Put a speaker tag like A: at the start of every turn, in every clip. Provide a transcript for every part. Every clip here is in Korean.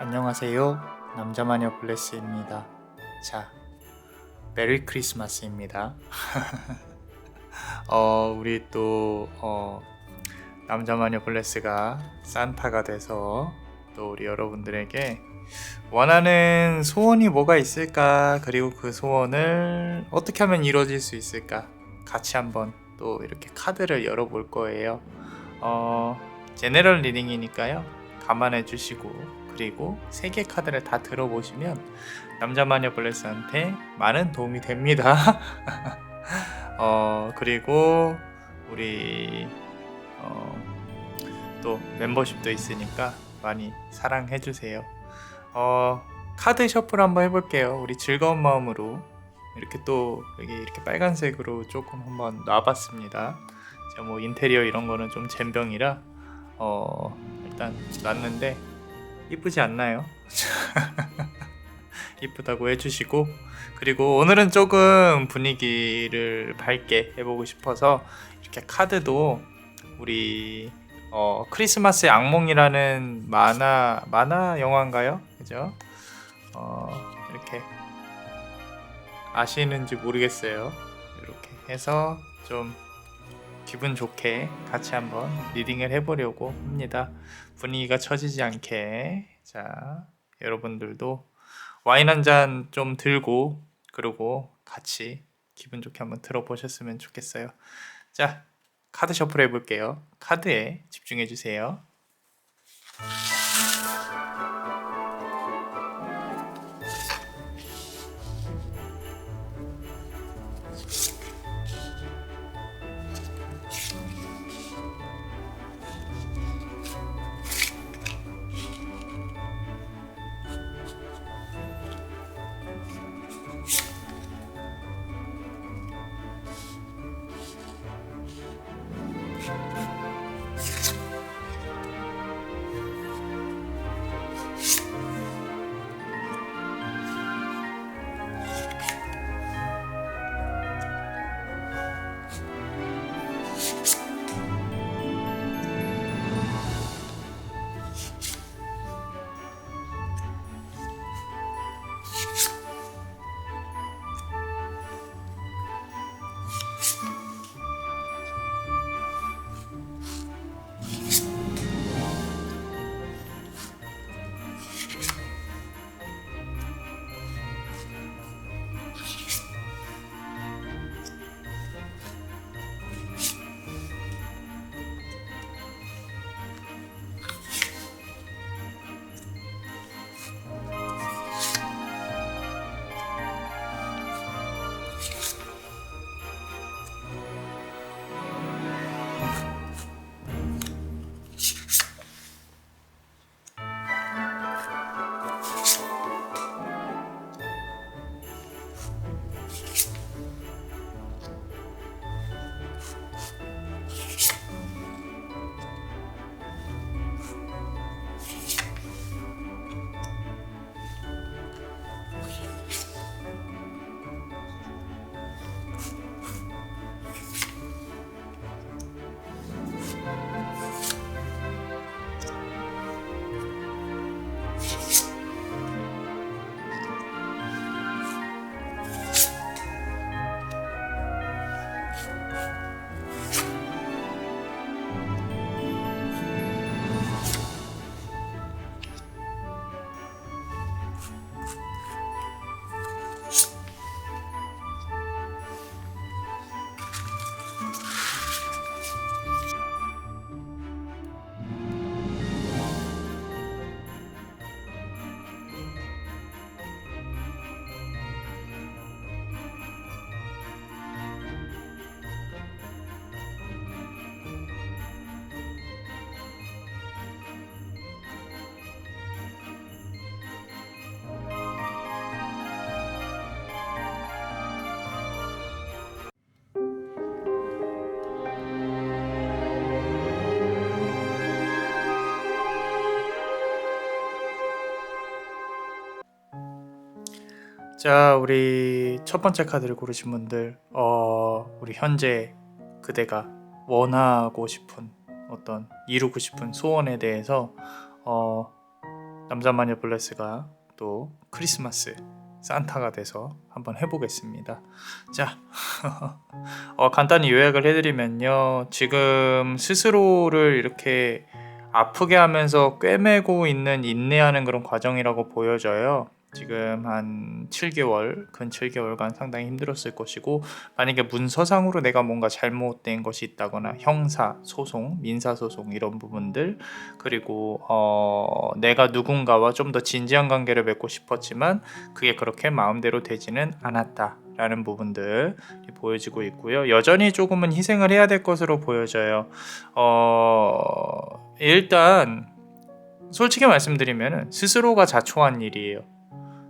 A: 안녕하세요. 남자마녀 블레스입니다. 자, 메리 크리스마스입니다. 우리 또 남자마녀 블레스가 산타가 돼서 또 우리 여러분들에게 원하는 소원이 뭐가 있을까, 그리고 그 소원을 어떻게 하면 이루어질 수 있을까, 같이 한번 또 이렇게 카드를 열어볼 거예요. 제너럴 리딩이니까요. 감안해 주시고, 그리고 3개 카드를 다 들어보시면 남자마녀 블레스한테 많은 도움이 됩니다. 그리고 우리 또 멤버십도 있으니까 많이 사랑해 주세요. 카드 셔플 한번 해볼게요. 우리 즐거운 마음으로 이렇게 또 여기 이렇게 빨간색으로 조금 한번 놔봤습니다. 제가 뭐 인테리어 이런 거는 좀 젬병이라 일단 놨는데 이쁘지 않나요? 이쁘다고 해주시고, 그리고 오늘은 조금 분위기를 밝게 해보고 싶어서 이렇게 카드도 우리 크리스마스의 악몽이라는 만화 영화인가요? 그죠? 이렇게 아시는지 모르겠어요. 이렇게 해서 좀 기분 좋게 같이 한번 리딩을 해보려고 합니다. 분위기가 처지지 않게. 자, 여러분들도 와인 한 잔 좀 들고, 그리고 같이 기분 좋게 한번 들어보셨으면 좋겠어요. 자, 카드 셔플 해볼게요. 카드에 집중해주세요. 자, 우리 첫 번째 카드를 고르신 분들, 우리 현재 그대가 원하고 싶은 어떤 이루고 싶은 소원에 대해서 남자마녀 블레스가 또 크리스마스 산타가 돼서 한번 해보겠습니다. 자, 간단히 요약을 해드리면요. 지금 스스로를 이렇게 아프게 하면서 꿰매고 있는 인내하는 그런 과정이라고 보여져요. 지금 한 7개월, 근 7개월간 상당히 힘들었을 것이고, 만약에 문서상으로 내가 뭔가 잘못된 것이 있다거나 형사, 소송, 민사소송 이런 부분들, 그리고 내가 누군가와 좀 더 진지한 관계를 맺고 싶었지만 그게 그렇게 마음대로 되지는 않았다 라는 부분들이 보여지고 있고요. 여전히 조금은 희생을 해야 될 것으로 보여져요. 일단 솔직히 말씀드리면 스스로가 자초한 일이에요.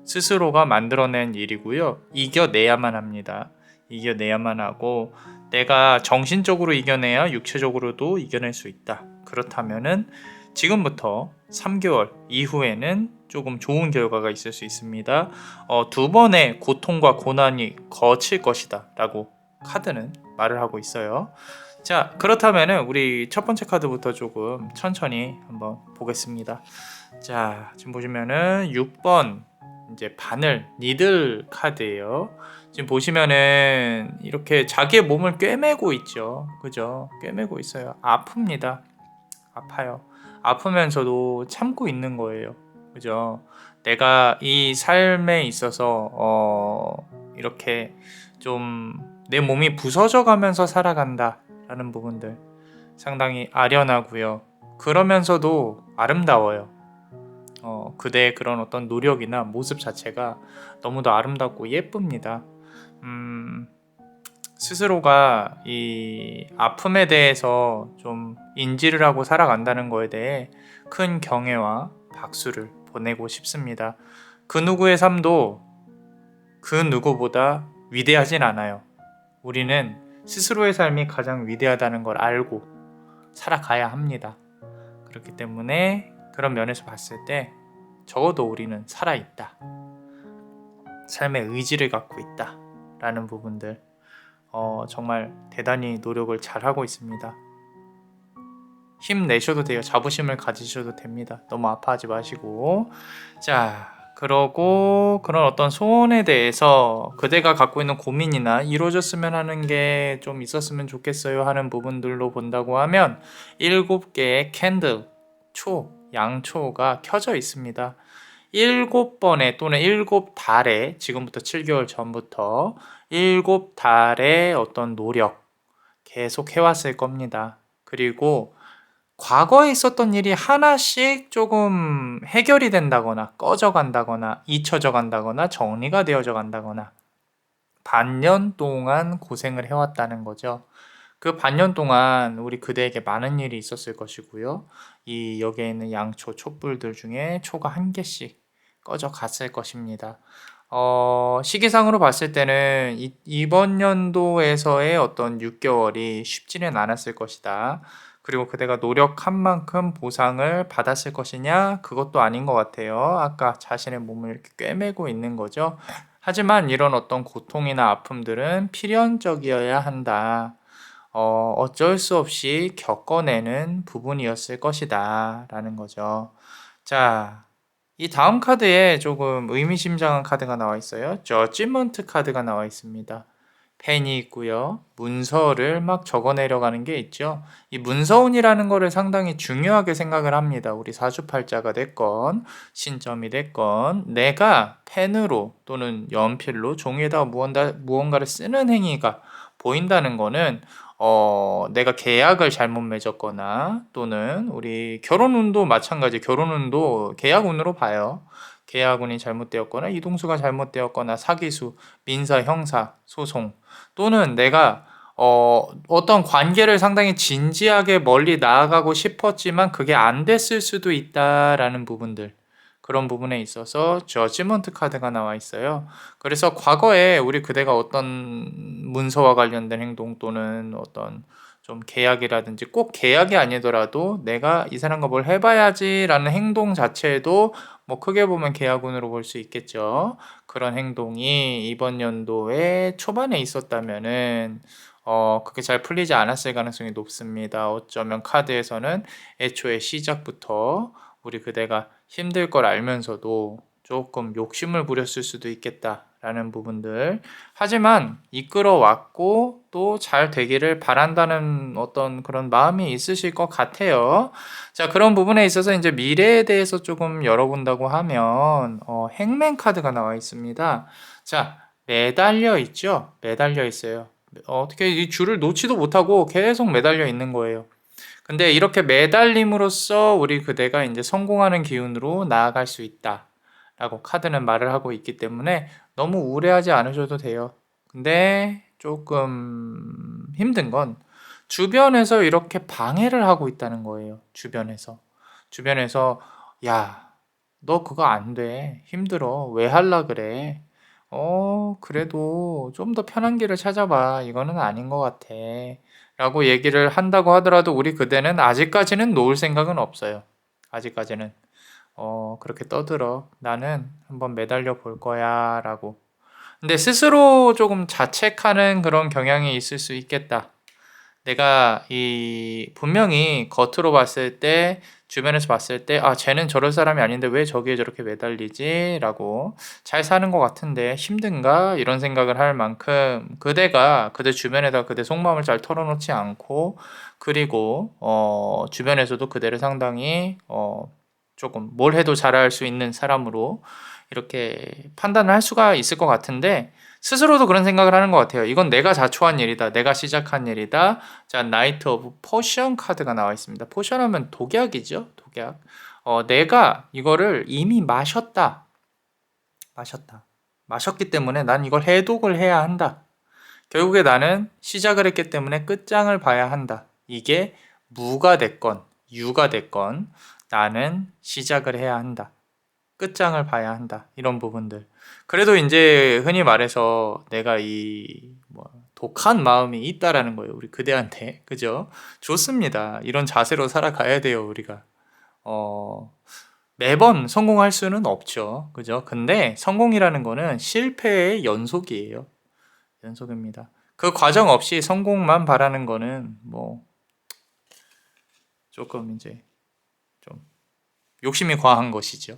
A: 스스로가 만들어낸 일이고요. 이겨내야만 합니다. 이겨내야만 하고 내가 정신적으로 이겨내야 육체적으로도 이겨낼 수 있다. 그렇다면은 지금부터 3개월 이후에는 조금 좋은 결과가 있을 수 있습니다. 2번의 고통과 고난이 거칠 것이다 라고 카드는 말을 하고 있어요. 자, 그렇다면은 우리 첫 번째 카드부터 조금 천천히 한번 보겠습니다. 자, 지금 보시면은 6번 이제 바늘 니들 카드예요. 지금 보시면은 이렇게 자기의 몸을 꿰매고 있죠. 그죠? 꿰매고 있어요. 아픕니다. 아파요. 아프면서도 참고 있는 거예요. 그죠? 내가 이 삶에 있어서 이렇게 좀 내 몸이 부서져 가면서 살아간다 라는 부분들 상당히 아련하고요. 그러면서도 아름다워요. 그대의 그런 어떤 노력이나 모습 자체가 너무도 아름답고 예쁩니다. 스스로가 이 아픔에 대해서 좀 인지를 하고 살아간다는 거에 대해 큰 경애와 박수를 보내고 싶습니다. 그 누구의 삶도 그 누구보다 위대하진 않아요. 우리는 스스로의 삶이 가장 위대하다는 걸 알고 살아가야 합니다. 그렇기 때문에 그런 면에서 봤을 때 적어도 우리는 살아있다. 삶의 의지를 갖고 있다. 라는 부분들 정말 대단히 노력을 잘하고 있습니다. 힘내셔도 돼요. 자부심을 가지셔도 됩니다. 너무 아파하지 마시고. 자, 그러고 그런 어떤 소원에 대해서 그대가 갖고 있는 고민이나 이루어졌으면 하는 게 좀 있었으면 좋겠어요 하는 부분들로 본다고 하면 7개의 캔들, 양초가 켜져 있습니다. 7번에 또는 7달에 지금부터 7개월 전부터 7달의 어떤 노력 계속 해왔을 겁니다. 그리고 과거에 있었던 일이 하나씩 조금 해결이 된다거나 꺼져 간다거나 잊혀져 간다거나 정리가 되어져 간다거나 반년 동안 고생을 해왔다는 거죠. 그 반년 동안 우리 그대에게 많은 일이 있었을 것이고요. 이 여기에 있는 양초, 촛불들 중에 초가 한 개씩 꺼져 갔을 것입니다. 시기상으로 봤을 때는 이번 연도에서의 어떤 6개월이 쉽지는 않았을 것이다. 그리고 그대가 노력한 만큼 보상을 받았을 것이냐? 그것도 아닌 것 같아요. 아까 자신의 몸을 이렇게 꿰매고 있는 거죠. 하지만 이런 어떤 고통이나 아픔들은 필연적이어야 한다. 어쩔 수 없이 겪어내는 부분이었을 것이다. 라는 거죠. 자, 이 다음 카드에 조금 의미심장한 카드가 나와 있어요. 저지먼트 카드가 나와 있습니다. 펜이 있고요. 문서를 막 적어내려가는 게 있죠. 이 문서운이라는 거를 상당히 중요하게 생각을 합니다. 우리 사주팔자가 됐건 신점이 됐건 내가 펜으로 또는 연필로 종이에다가 무언가를 쓰는 행위가 보인다는 거는 내가 계약을 잘못 맺었거나 또는 우리 결혼운도 마찬가지 결혼운도 계약운으로 봐요. 계약운이 잘못되었거나 이동수가 잘못되었거나 사기수, 민사, 형사, 소송 또는 내가 어떤 관계를 상당히 진지하게 멀리 나아가고 싶었지만 그게 안 됐을 수도 있다라는 부분들 그런 부분에 있어서 저지먼트 카드가 나와 있어요. 그래서 과거에 우리 그대가 어떤 문서와 관련된 행동 또는 어떤 좀 계약이라든지 꼭 계약이 아니더라도 내가 이 사람과 뭘 해봐야지라는 행동 자체도 뭐 크게 보면 계약운으로 볼 수 있겠죠. 그런 행동이 이번 연도에 초반에 있었다면은 그게 잘 풀리지 않았을 가능성이 높습니다. 어쩌면 카드에서는 애초에 시작부터 우리 그대가 힘들 걸 알면서도 조금 욕심을 부렸을 수도 있겠다라는 부분들. 하지만 이끌어왔고 또 잘 되기를 바란다는 어떤 그런 마음이 있으실 것 같아요. 자, 그런 부분에 있어서 이제 미래에 대해서 조금 열어본다고 하면 행맨 카드가 나와 있습니다. 자, 매달려 있죠? 매달려 있어요. 어떻게 이 줄을 놓지도 못하고 계속 매달려 있는 거예요. 근데 이렇게 매달림으로써 우리 그대가 이제 성공하는 기운으로 나아갈 수 있다 라고 카드는 말을 하고 있기 때문에 너무 우려하지 않으셔도 돼요. 근데 조금 힘든 건 주변에서 이렇게 방해를 하고 있다는 거예요. 주변에서 야, 너 그거 안 돼. 힘들어. 왜 할라 그래? 그래도 좀 더 편한 길을 찾아봐. 이거는 아닌 것 같아. 라고 얘기를 한다고 하더라도 우리 그대는 아직까지는 놓을 생각은 없어요. 아직까지는. 그렇게 떠들어. 나는 한번 매달려 볼 거야. 라고. 근데 스스로 조금 자책하는 그런 경향이 있을 수 있겠다. 내가 분명히 겉으로 봤을 때, 주변에서 봤을 때, 아, 쟤는 저럴 사람이 아닌데 왜 저기에 저렇게 매달리지? 라고 잘 사는 것 같은데 힘든가? 이런 생각을 할 만큼 그대가 그대 주변에다 그대 속마음을 잘 털어놓지 않고, 그리고 주변에서도 그대를 상당히 조금 뭘 해도 잘할 수 있는 사람으로 이렇게 판단을 할 수가 있을 것 같은데, 스스로도 그런 생각을 하는 것 같아요. 이건 내가 자초한 일이다. 내가 시작한 일이다. 자, 나이트 오브 포션 카드가 나와 있습니다. 포션 하면 독약이죠. 독약. 내가 이거를 이미 마셨다. 마셨기 때문에 난 이걸 해독을 해야 한다. 결국에 나는 시작을 했기 때문에 끝장을 봐야 한다. 이게 무가 됐건 유가 됐건 나는 시작을 해야 한다. 끝장을 봐야 한다. 이런 부분들. 그래도 이제 흔히 말해서 내가 독한 마음이 있다라는 거예요. 우리 그대한테. 그죠? 좋습니다. 이런 자세로 살아가야 돼요, 우리가. 매번 성공할 수는 없죠. 그죠? 근데 성공이라는 거는 실패의 연속이에요. 연속입니다. 그 과정 없이 성공만 바라는 거는 조금 이제 좀 욕심이 과한 것이죠.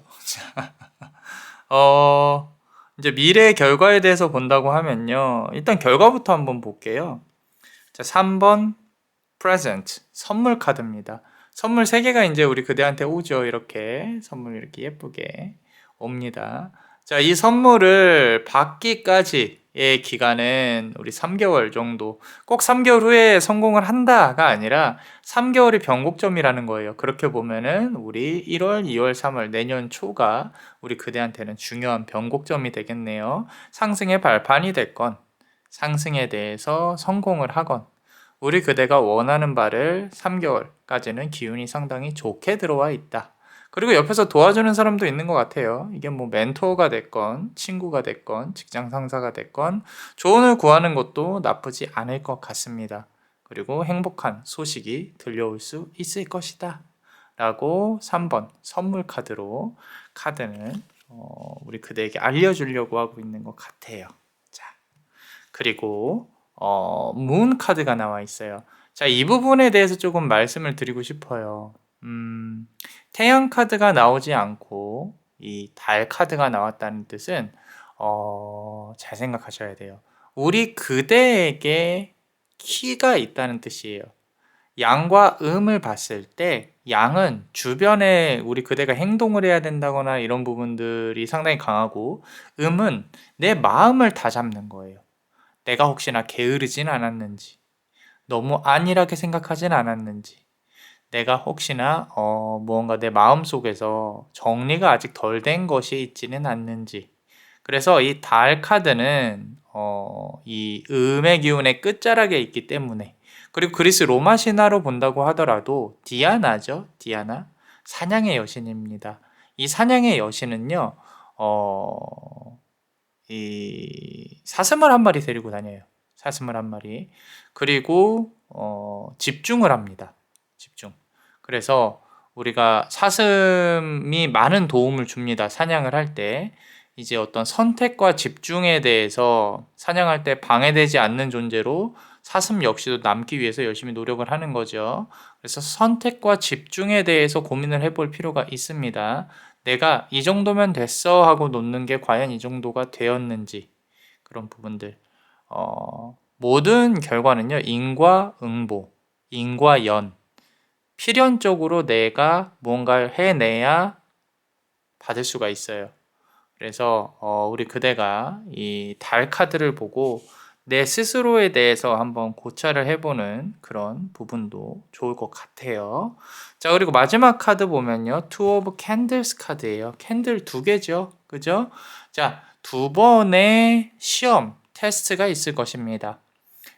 A: 이제 미래의 결과에 대해서 본다고 하면요. 일단 결과부터 한번 볼게요. 자, 3번 present 선물 카드입니다. 선물 3개가 이제 우리 그대한테 오죠. 이렇게 선물 이렇게 예쁘게 옵니다. 자, 이 선물을 받기까지의 기간은 우리 3개월 정도. 꼭 3개월 후에 성공을 한다가 아니라 3개월이 변곡점이라는 거예요. 그렇게 보면은 우리 1월, 2월, 3월 내년 초가 우리 그대한테는 중요한 변곡점이 되겠네요. 상승의 발판이 됐건 상승에 대해서 성공을 하건 우리 그대가 원하는 바를 3개월까지는 기운이 상당히 좋게 들어와 있다. 그리고 옆에서 도와주는 사람도 있는 것 같아요. 이게 멘토가 됐건 친구가 됐건 직장 상사가 됐건 조언을 구하는 것도 나쁘지 않을 것 같습니다. 그리고 행복한 소식이 들려올 수 있을 것이다. 라고 3번 선물 카드로 카드는 우리 그대에게 알려주려고 하고 있는 것 같아요. 자, 그리고 문 카드가 나와 있어요. 자, 이 부분에 대해서 조금 말씀을 드리고 싶어요. 태양 카드가 나오지 않고 이 달 카드가 나왔다는 뜻은 잘 생각하셔야 돼요. 우리 그대에게 키가 있다는 뜻이에요. 양과 음을 봤을 때 양은 주변에 우리 그대가 행동을 해야 된다거나 이런 부분들이 상당히 강하고, 음은 내 마음을 다잡는 거예요. 내가 혹시나 게으르진 않았는지, 너무 안일하게 생각하진 않았는지, 내가 혹시나 무언가 내 마음속에서 정리가 아직 덜 된 것이 있지는 않는지. 그래서 이 달 카드는 이 음의 기운의 끝자락에 있기 때문에, 그리고 그리스 로마 신화로 본다고 하더라도 디아나죠. 디아나. 사냥의 여신입니다. 이 사냥의 여신은요. 이 사슴을 한 마리 데리고 다녀요. 사슴을 한 마리. 그리고 집중을 합니다. 집중. 그래서 우리가 사슴이 많은 도움을 줍니다. 사냥을 할 때. 이제 어떤 선택과 집중에 대해서 사냥할 때 방해되지 않는 존재로 사슴 역시도 남기 위해서 열심히 노력을 하는 거죠. 그래서 선택과 집중에 대해서 고민을 해볼 필요가 있습니다. 내가 이 정도면 됐어 하고 놓는 게 과연 이 정도가 되었는지, 그런 부분들. 모든 결과는요, 인과 응보, 인과 연, 필연적으로 내가 뭔가를 해내야 받을 수가 있어요. 그래서 우리 그대가 이 달 카드를 보고 내 스스로에 대해서 한번 고찰을 해보는 그런 부분도 좋을 것 같아요. 자, 그리고 마지막 카드 보면요, Two of Candles 카드예요. 캔들 두 개죠, 그죠? 자, 두 번의 시험 테스트가 있을 것입니다.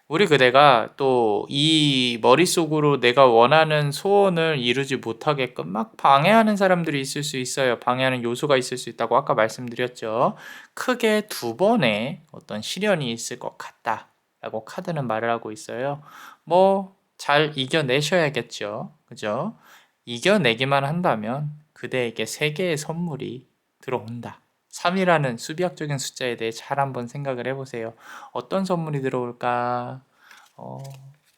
A: 우리 그대가 또 이 머릿속으로 내가 원하는 소원을 이루지 못하게끔 막 방해하는 사람들이 있을 수 있어요. 방해하는 요소가 있을 수 있다고 아까 말씀드렸죠. 크게 두 번의 어떤 시련이 있을 것 같다 라고 카드는 말을 하고 있어요. 뭐 잘 이겨내셔야겠죠, 그죠? 이겨내기만 한다면 그대에게 세 개의 선물이 들어온다. 3이라는 수비학적인 숫자에 대해 잘 한번 생각을 해보세요. 어떤 선물이 들어올까?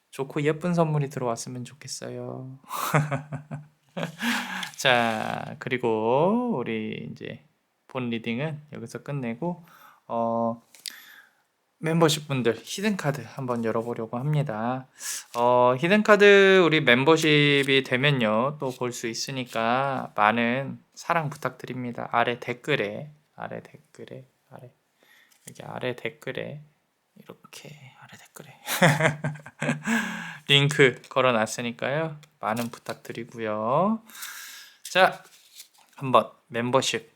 A: 좋고 예쁜 선물이 들어왔으면 좋겠어요. 자, 그리고 우리 이제 본 리딩은 여기서 끝내고 멤버십 분들 히든카드 한번 열어보려고 합니다. 히든카드 우리 멤버십이 되면요, 또 볼 수 있으니까 많은 사랑 부탁드립니다. 아래 댓글에 여기 아래 댓글에 이렇게 아래 댓글에 링크 걸어놨으니까요, 많은 부탁드리고요. 자, 한번 멤버십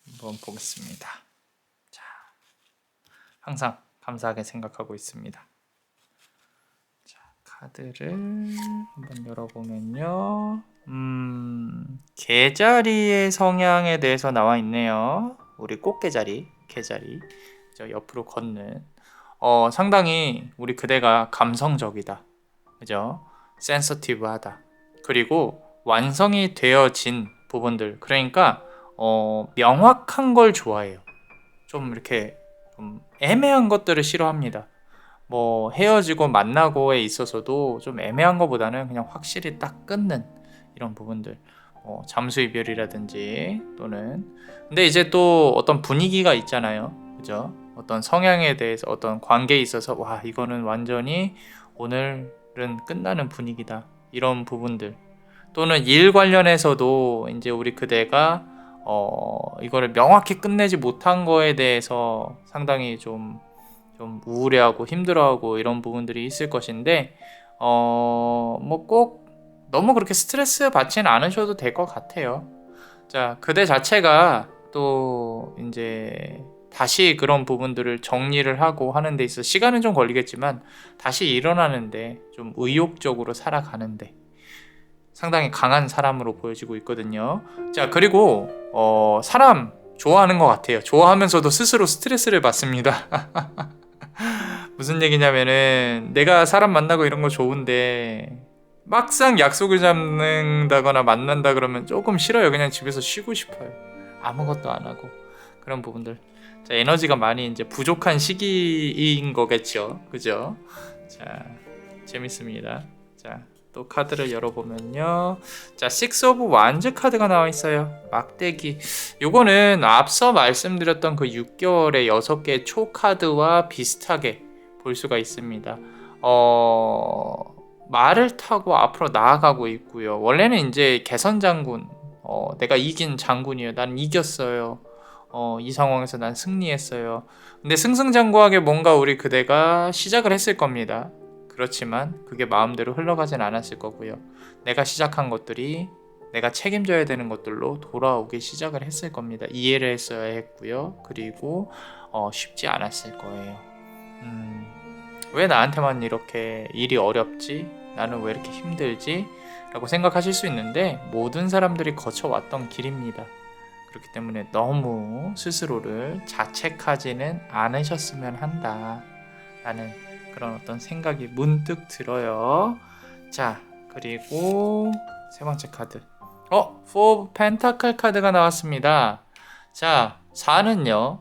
A: 한번 보겠습니다. 자, 항상 감사하게 생각하고 있습니다. 자, 카드를 한번 열어보면요, 개자리의 성향에 대해서 나와 있네요. 우리 꽃게자리, 개자리, 저 옆으로 걷는, 상당히 우리 그대가 감성적이다, 그죠? 센서티브하다. 그리고 완성이 되어진 부분들, 그러니까 명확한 걸 좋아해요. 좀 이렇게 좀 애매한 것들을 싫어합니다. 뭐 헤어지고 만나고에 있어서도 좀 애매한 것보다는 그냥 확실히 딱 끊는 이런 부분들, 잠수 이별이라든지, 또는 근데 이제 또 어떤 분위기가 있잖아요, 그죠? 어떤 성향에 대해서, 어떤 관계에 있어서 와, 이거는 완전히 오늘은 끝나는 분위기다, 이런 부분들, 또는 일 관련해서도 이제 우리 그대가 이거를 명확히 끝내지 못한 거에 대해서 상당히 좀 우울해하고 힘들어하고 이런 부분들이 있을 것인데, 뭐 꼭 너무 그렇게 스트레스 받지는 않으셔도 될 것 같아요. 자, 그대 자체가 또 이제 다시 그런 부분들을 정리를 하고 하는 데 있어 시간은 좀 걸리겠지만 다시 일어나는데, 좀 의욕적으로 살아가는데 상당히 강한 사람으로 보여지고 있거든요. 자, 그리고 사람 좋아하는 것 같아요. 좋아하면서도 스스로 스트레스를 받습니다. 무슨 얘기냐면은, 내가 사람 만나고 이런 거 좋은데 막상 약속을 잡는다거나 만난다 그러면 조금 싫어요. 그냥 집에서 쉬고 싶어요. 아무것도 안 하고. 그런 부분들. 자, 에너지가 많이 이제 부족한 시기인 거겠죠, 그죠? 자, 재밌습니다. 자, 또 카드를 열어보면요, 자, Six of Wands 카드가 나와 있어요. 막대기. 요거는 앞서 말씀드렸던 그 6개월의 6개의 초 카드와 비슷하게 볼 수가 있습니다. 말을 타고 앞으로 나아가고 있고요. 원래는 이제 개선 장군, 내가 이긴 장군이에요. 난 이겼어요. 이 상황에서 난 승리했어요. 근데 승승장구하게 뭔가 우리 그대가 시작을 했을 겁니다. 그렇지만 그게 마음대로 흘러가진 않았을 거고요. 내가 시작한 것들이 내가 책임져야 되는 것들로 돌아오기 시작을 했을 겁니다. 이해를 했어야 했고요. 그리고 쉽지 않았을 거예요. 왜 나한테만 이렇게 일이 어렵지? 나는 왜 이렇게 힘들지? 라고 생각하실 수 있는데, 모든 사람들이 거쳐왔던 길입니다. 그렇기 때문에 너무 스스로를 자책하지는 않으셨으면 한다 라는 그런 어떤 생각이 문득 들어요. 자, 그리고 세 번째 카드, Four of Pentacle 카드가 나왔습니다. 자, 4는요,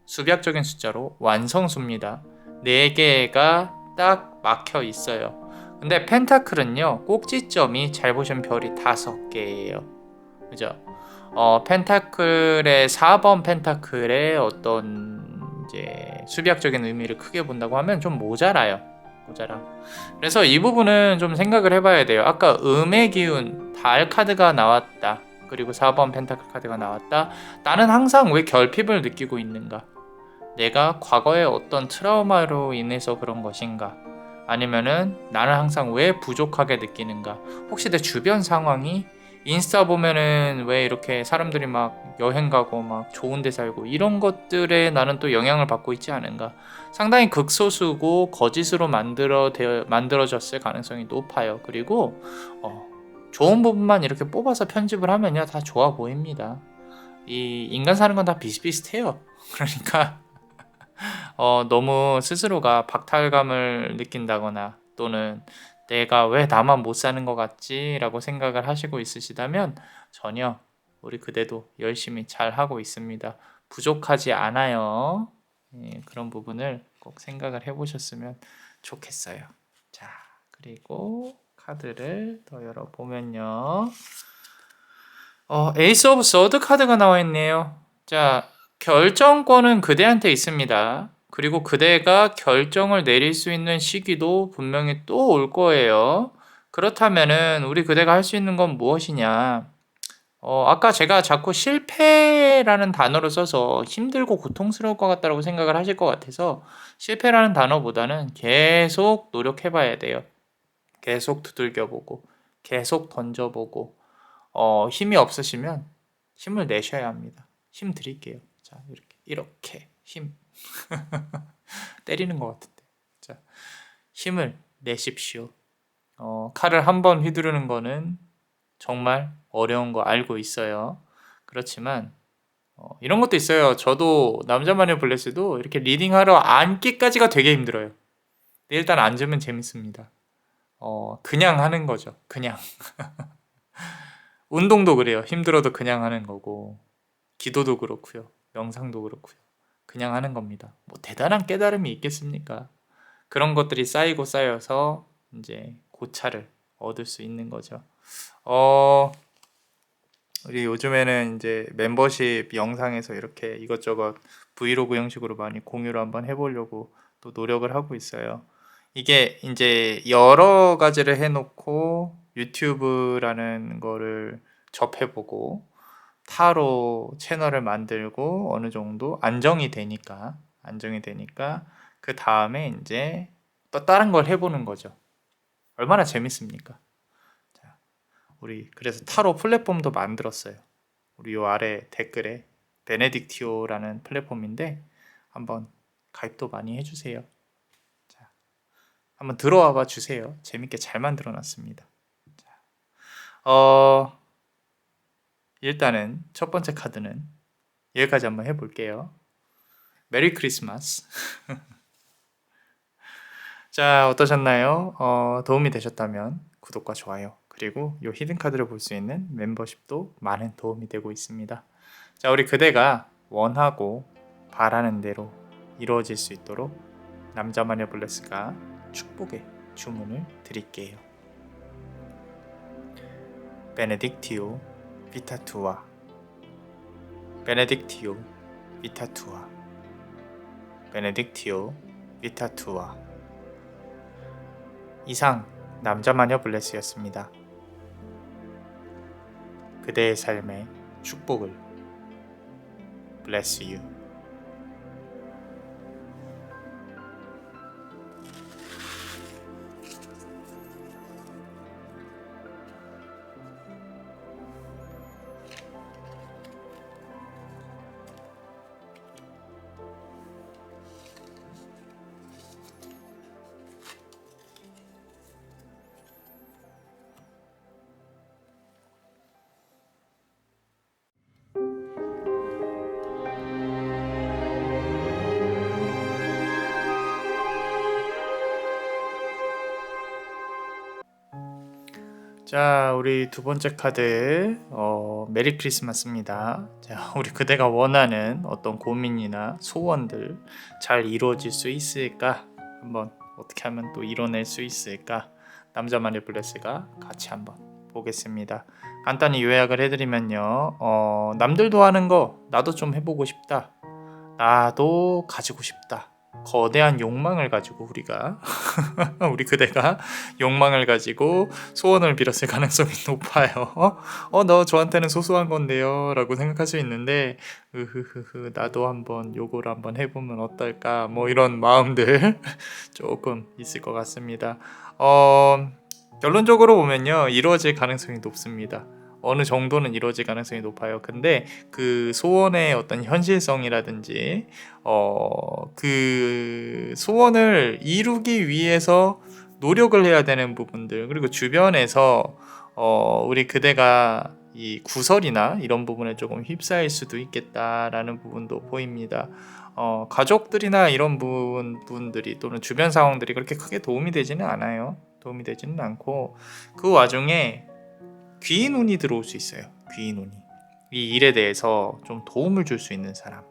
A: 수비학적인 숫자로 완성수입니다. 4개가 딱 막혀 있어요. 근데 펜타클은요, 꼭지점이 잘 보시면 별이 5개예요. 그죠? 펜타클의 4번 펜타클의 어떤 이제 수비학적인 의미를 크게 본다고 하면 좀 모자라. 그래서 이 부분은 좀 생각을 해봐야 돼요. 아까 음의 기운 달 카드가 나왔다. 그리고 4번 펜타클 카드가 나왔다. 나는 항상 왜 결핍을 느끼고 있는가? 내가 과거에 어떤 트라우마로 인해서 그런 것인가? 아니면은 나는 항상 왜 부족하게 느끼는가? 혹시 내 주변 상황이 인스타 보면은 왜 이렇게 사람들이 막 여행 가고 막 좋은 데 살고 이런 것들에 나는 또 영향을 받고 있지 않은가? 상당히 극소수고 거짓으로 만들어졌을 가능성이 높아요. 그리고 좋은 부분만 이렇게 뽑아서 편집을 하면요 다 좋아 보입니다. 이 인간 사는 건 다 비슷비슷해요. 그러니까 너무 스스로가 박탈감을 느낀다거나 또는 내가 왜 나만 못 사는 것 같지? 라고 생각을 하시고 있으시다면 전혀 우리 그대도 열심히 잘 하고 있습니다. 부족하지 않아요. 예, 그런 부분을 꼭 생각을 해보셨으면 좋겠어요. 자, 그리고 카드를 더 열어보면요. 에이스 오브 서드 카드가 나와 있네요. 자, 결정권은 그대한테 있습니다. 그리고 그대가 결정을 내릴 수 있는 시기도 분명히 또 올 거예요. 그렇다면은 우리 그대가 할 수 있는 건 무엇이냐? 아까 제가 자꾸 실패라는 단어를 써서 힘들고 고통스러울 것 같다고 생각을 하실 것 같아서 실패라는 단어보다는 계속 노력해봐야 돼요. 계속 두들겨보고, 계속 던져보고, 힘이 없으시면 힘을 내셔야 합니다. 힘 드릴게요. 자, 이렇게 힘 때리는 것 같은데. 자, 힘을 내십시오. 칼을 한 번 휘두르는 거는 정말 어려운 거 알고 있어요. 그렇지만 이런 것도 있어요. 저도 남자마녀 블레스도 이렇게 리딩하러 앉기까지가 되게 힘들어요. 근데 일단 앉으면 재밌습니다. 그냥 하는 거죠. 그냥. 운동도 그래요. 힘들어도 그냥 하는 거고, 기도도 그렇고요. 명상도 그렇고요. 그냥 하는 겁니다. 뭐 대단한 깨달음이 있겠습니까? 그런 것들이 쌓이고 쌓여서 이제 고차를 얻을 수 있는 거죠. 우리 요즘에는 이제 멤버십 영상에서 이렇게 이것저것 브이로그 형식으로 많이 공유를 한번 해보려고 또 노력을 하고 있어요. 이게 이제 여러 가지를 해놓고 유튜브라는 거를 접해보고 타로 채널을 만들고 어느 정도 안정이 되니까 그 다음에 이제 또 다른 걸 해보는 거죠. 얼마나 재밌습니까? 자, 우리 그래서 타로 플랫폼도 만들었어요. 우리 요 아래 댓글에 베네딕티오라는 플랫폼인데 한번 가입도 많이 해주세요. 자, 한번 들어와 봐 주세요. 재밌게 잘 만들어 놨습니다. 일단은 첫 번째 카드는 여기까지 한번 해볼게요. 메리 크리스마스. 자, 어떠셨나요? 도움이 되셨다면 구독과 좋아요 그리고 이 히든 카드를 볼 수 있는 멤버십도 많은 도움이 되고 있습니다. 자, 우리 그대가 원하고 바라는 대로 이루어질 수 있도록 남자마녀 블레스가 축복의 주문을 드릴게요. 베네딕티오 비타투아 베네딕티오 비타투아 베네딕티오 비타투아. 이상 남자마녀 블레스였습니다. 그대의 삶에 축복을. Bless you. 자, 우리 두 번째 카드 메리 크리스마스입니다. 자, 우리 그대가 원하는 어떤 고민이나 소원들 잘 이루어질 수 있을까? 한번 어떻게 하면 또 이뤄낼 수 있을까? 남자만의 블레스가 같이 한번 보겠습니다. 간단히 요약을 해드리면요. 남들도 하는 거 나도 좀 해보고 싶다. 나도 가지고 싶다. 거대한 욕망을 가지고 우리가 우리 그대가 욕망을 가지고 소원을 빌었을 가능성이 높아요. 너 저한테는 소소한 건데요 라고 생각할 수 있는데 나도 한번 요거를 한번 해보면 어떨까 뭐 이런 마음들 조금 있을 것 같습니다. 결론적으로 보면요 이루어질 가능성이 높습니다. 어느 정도는 이루어질 가능성이 높아요. 근데 그 소원의 어떤 현실성이라든지 그 소원을 이루기 위해서 노력을 해야 되는 부분들, 그리고 주변에서 우리 그대가 이 구설이나 이런 부분에 조금 휩싸일 수도 있겠다라는 부분도 보입니다. 가족들이나 이런 부분들이 또는 주변 상황들이 그렇게 크게 도움이 되지는 않아요. 도움이 되지는 않고 그 와중에 귀인 운이 들어올 수 있어요. 귀인 운이. 이 일에 대해서 좀 도움을 줄 수 있는 사람.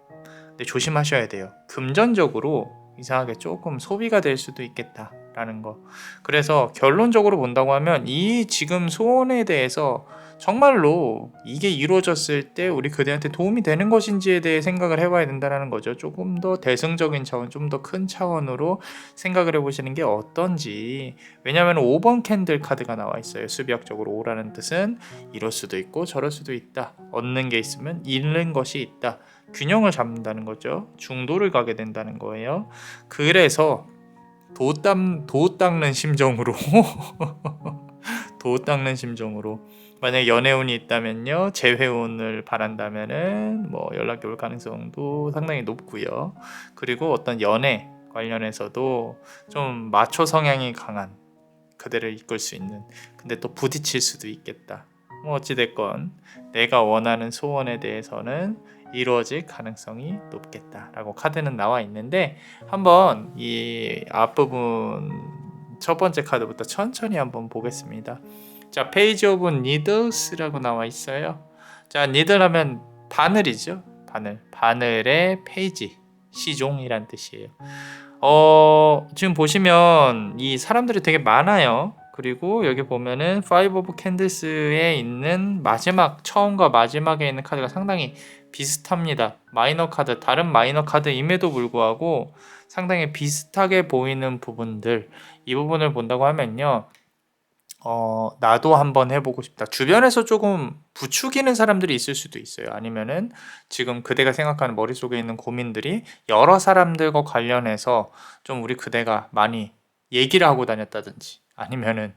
A: 근데 조심하셔야 돼요. 금전적으로 이상하게 조금 소비가 될 수도 있겠다라는 거. 그래서 결론적으로 본다고 하면 이 지금 소원에 대해서 정말로 이게 이루어졌을 때 우리 그대한테 도움이 되는 것인지에 대해 생각을 해봐야 된다는 거죠. 조금 더 대승적인 차원, 좀 더 큰 차원으로 생각을 해보시는 게 어떤지. 왜냐하면 5번 캔들 카드가 나와 있어요. 수비학적으로 5라는 뜻은 이럴 수도 있고 저럴 수도 있다. 얻는 게 있으면 잃는 것이 있다. 균형을 잡는다는 거죠. 중도를 가게 된다는 거예요. 그래서 도 닦는 심정으로 도 닦는 심정으로 만약에 연애운이 있다면요 재회운을 바란다면은 뭐 연락이 올 가능성도 상당히 높고요. 그리고 어떤 연애 관련해서도 좀 마초 성향이 강한 그대를 이끌 수 있는, 근데 또 부딪힐 수도 있겠다. 뭐 어찌됐건 내가 원하는 소원에 대해서는 이루어질 가능성이 높겠다라고 카드는 나와 있는데 한번 이 앞부분 첫 번째 카드부터 천천히 한번 보겠습니다. 자, 페이지 오브 니들스라고 나와 있어요. 자, 니들 하면 바늘이죠. 바늘의 페이지, 시종이란 뜻이에요. 지금 보시면 이 사람들이 되게 많아요. 그리고 여기 보면은 5 of Candles에 있는 처음과 마지막에 있는 카드가 상당히 비슷합니다. 마이너 카드, 다른 마이너 카드임에도 불구하고 상당히 비슷하게 보이는 부분들, 이 부분을 본다고 하면요. 나도 한번 해보고 싶다. 주변에서 조금 부추기는 사람들이 있을 수도 있어요. 아니면은 지금 그대가 생각하는 머릿속에 있는 고민들이 여러 사람들과 관련해서 좀 우리 그대가 많이 얘기를 하고 다녔다든지 아니면은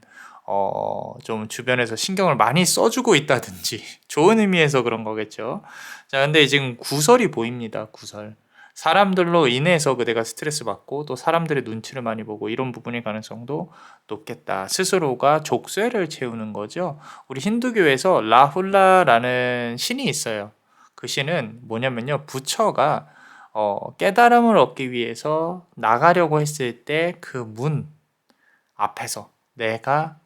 A: 좀 주변에서 신경을 많이 써주고 있다든지 좋은 의미에서 그런 거겠죠. 자, 근데 지금 구설이 보입니다. 구설. 사람들로 인해서 그대가 스트레스 받고 또 사람들의 눈치를 많이 보고 이런 부분일 가능성도 높겠다. 스스로가 족쇄를 채우는 거죠. 우리 힌두교에서 라훌라라는 신이 있어요. 그 신은 뭐냐면요. 부처가 깨달음을 얻기 위해서 나가려고 했을 때 그 문 앞에서 내가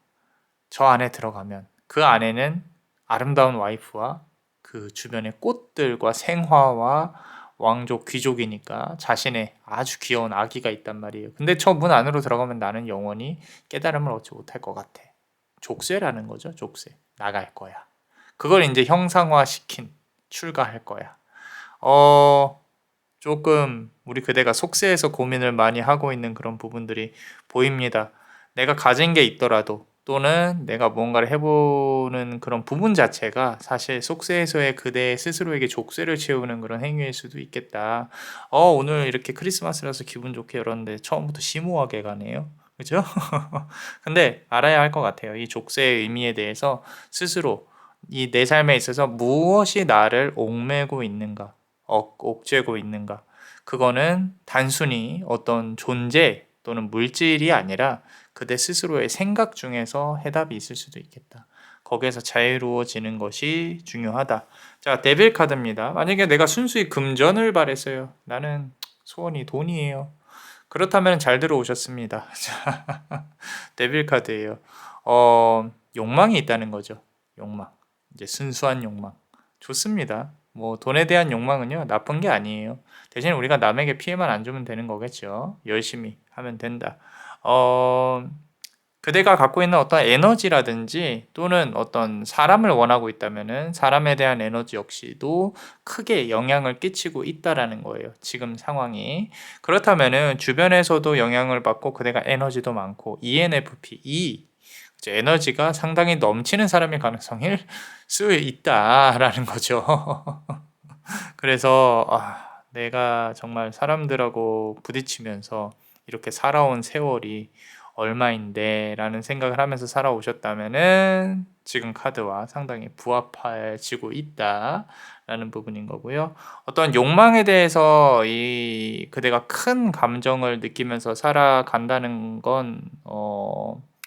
A: 저 안에 들어가면 그 안에는 아름다운 와이프와 그 주변의 꽃들과 생화와 왕족 귀족이니까 자신의 아주 귀여운 아기가 있단 말이에요. 근데 저 문 안으로 들어가면 나는 영원히 깨달음을 얻지 못할 것 같아. 족쇄라는 거죠. 족쇄. 나갈 거야. 그걸 이제 형상화시킨 출가할 거야. 조금 우리 그대가 속세에서 고민을 많이 하고 있는 그런 부분들이 보입니다. 내가 가진 게 있더라도 또는 내가 뭔가를 해보는 그런 부분 자체가 사실 속세에서의 그대 스스로에게 족쇄를 채우는 그런 행위일 수도 있겠다. 오늘 이렇게 크리스마스라서 기분 좋게 열었는데 처음부터 심오하게 가네요. 그죠? 근데 알아야 할 것 같아요. 이 족쇄의 의미에 대해서 스스로 이 내 삶에 있어서 무엇이 나를 옥매고 있는가, 옥죄고 있는가. 그거는 단순히 어떤 존재 또는 물질이 아니라 그대 스스로의 생각 중에서 해답이 있을 수도 있겠다. 거기에서 자유로워지는 것이 중요하다. 자, 데빌 카드입니다. 만약에 내가 순수히 금전을 바랬어요. 나는 소원이 돈이에요. 그렇다면 잘 들어오셨습니다. 자, 데빌 카드예요. 욕망이 있다는 거죠. 욕망. 이제 순수한 욕망. 좋습니다. 뭐 돈에 대한 욕망은요 나쁜 게 아니에요. 대신 우리가 남에게 피해만 안 주면 되는 거겠죠. 열심히 하면 된다. 그대가 갖고 있는 어떤 에너지라든지 또는 어떤 사람을 원하고 있다면은 사람에 대한 에너지 역시도 크게 영향을 끼치고 있다라는 거예요. 지금 상황이. 그렇다면은 주변에서도 영향을 받고 그대가 에너지도 많고 ENFP, 이제 에너지가 상당히 넘치는 사람일 가능성일 수 있다라는 거죠. 그래서 내가 정말 사람들하고 부딪히면서 이렇게 살아온 세월이 얼마인데 라는 생각을 하면서 살아오셨다면은 지금 카드와 상당히 부합해지고 있다라는 부분인 거고요. 어떤 욕망에 대해서 그대가 큰 감정을 느끼면서 살아간다는 건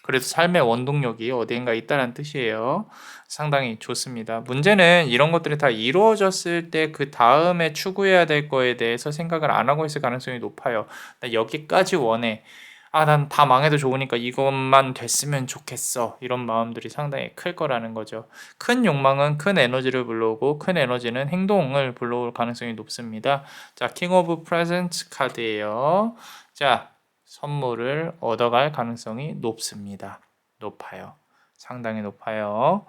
A: 그래도 삶의 원동력이 어디인가 있다는 뜻이에요. 상당히 좋습니다. 문제는 이런 것들이 다 이루어졌을 때 그 다음에 추구해야 될 거에 대해서 생각을 안 하고 있을 가능성이 높아요. 나 여기까지 원해. 난 다 망해도 좋으니까 이것만 됐으면 좋겠어. 이런 마음들이 상당히 클 거라는 거죠. 큰 욕망은 큰 에너지를 불러오고 큰 에너지는 행동을 불러올 가능성이 높습니다. 자, 킹 오브 프레젠트 카드예요. 자, 선물을 얻어갈 가능성이 높습니다. 높아요. 상당히 높아요.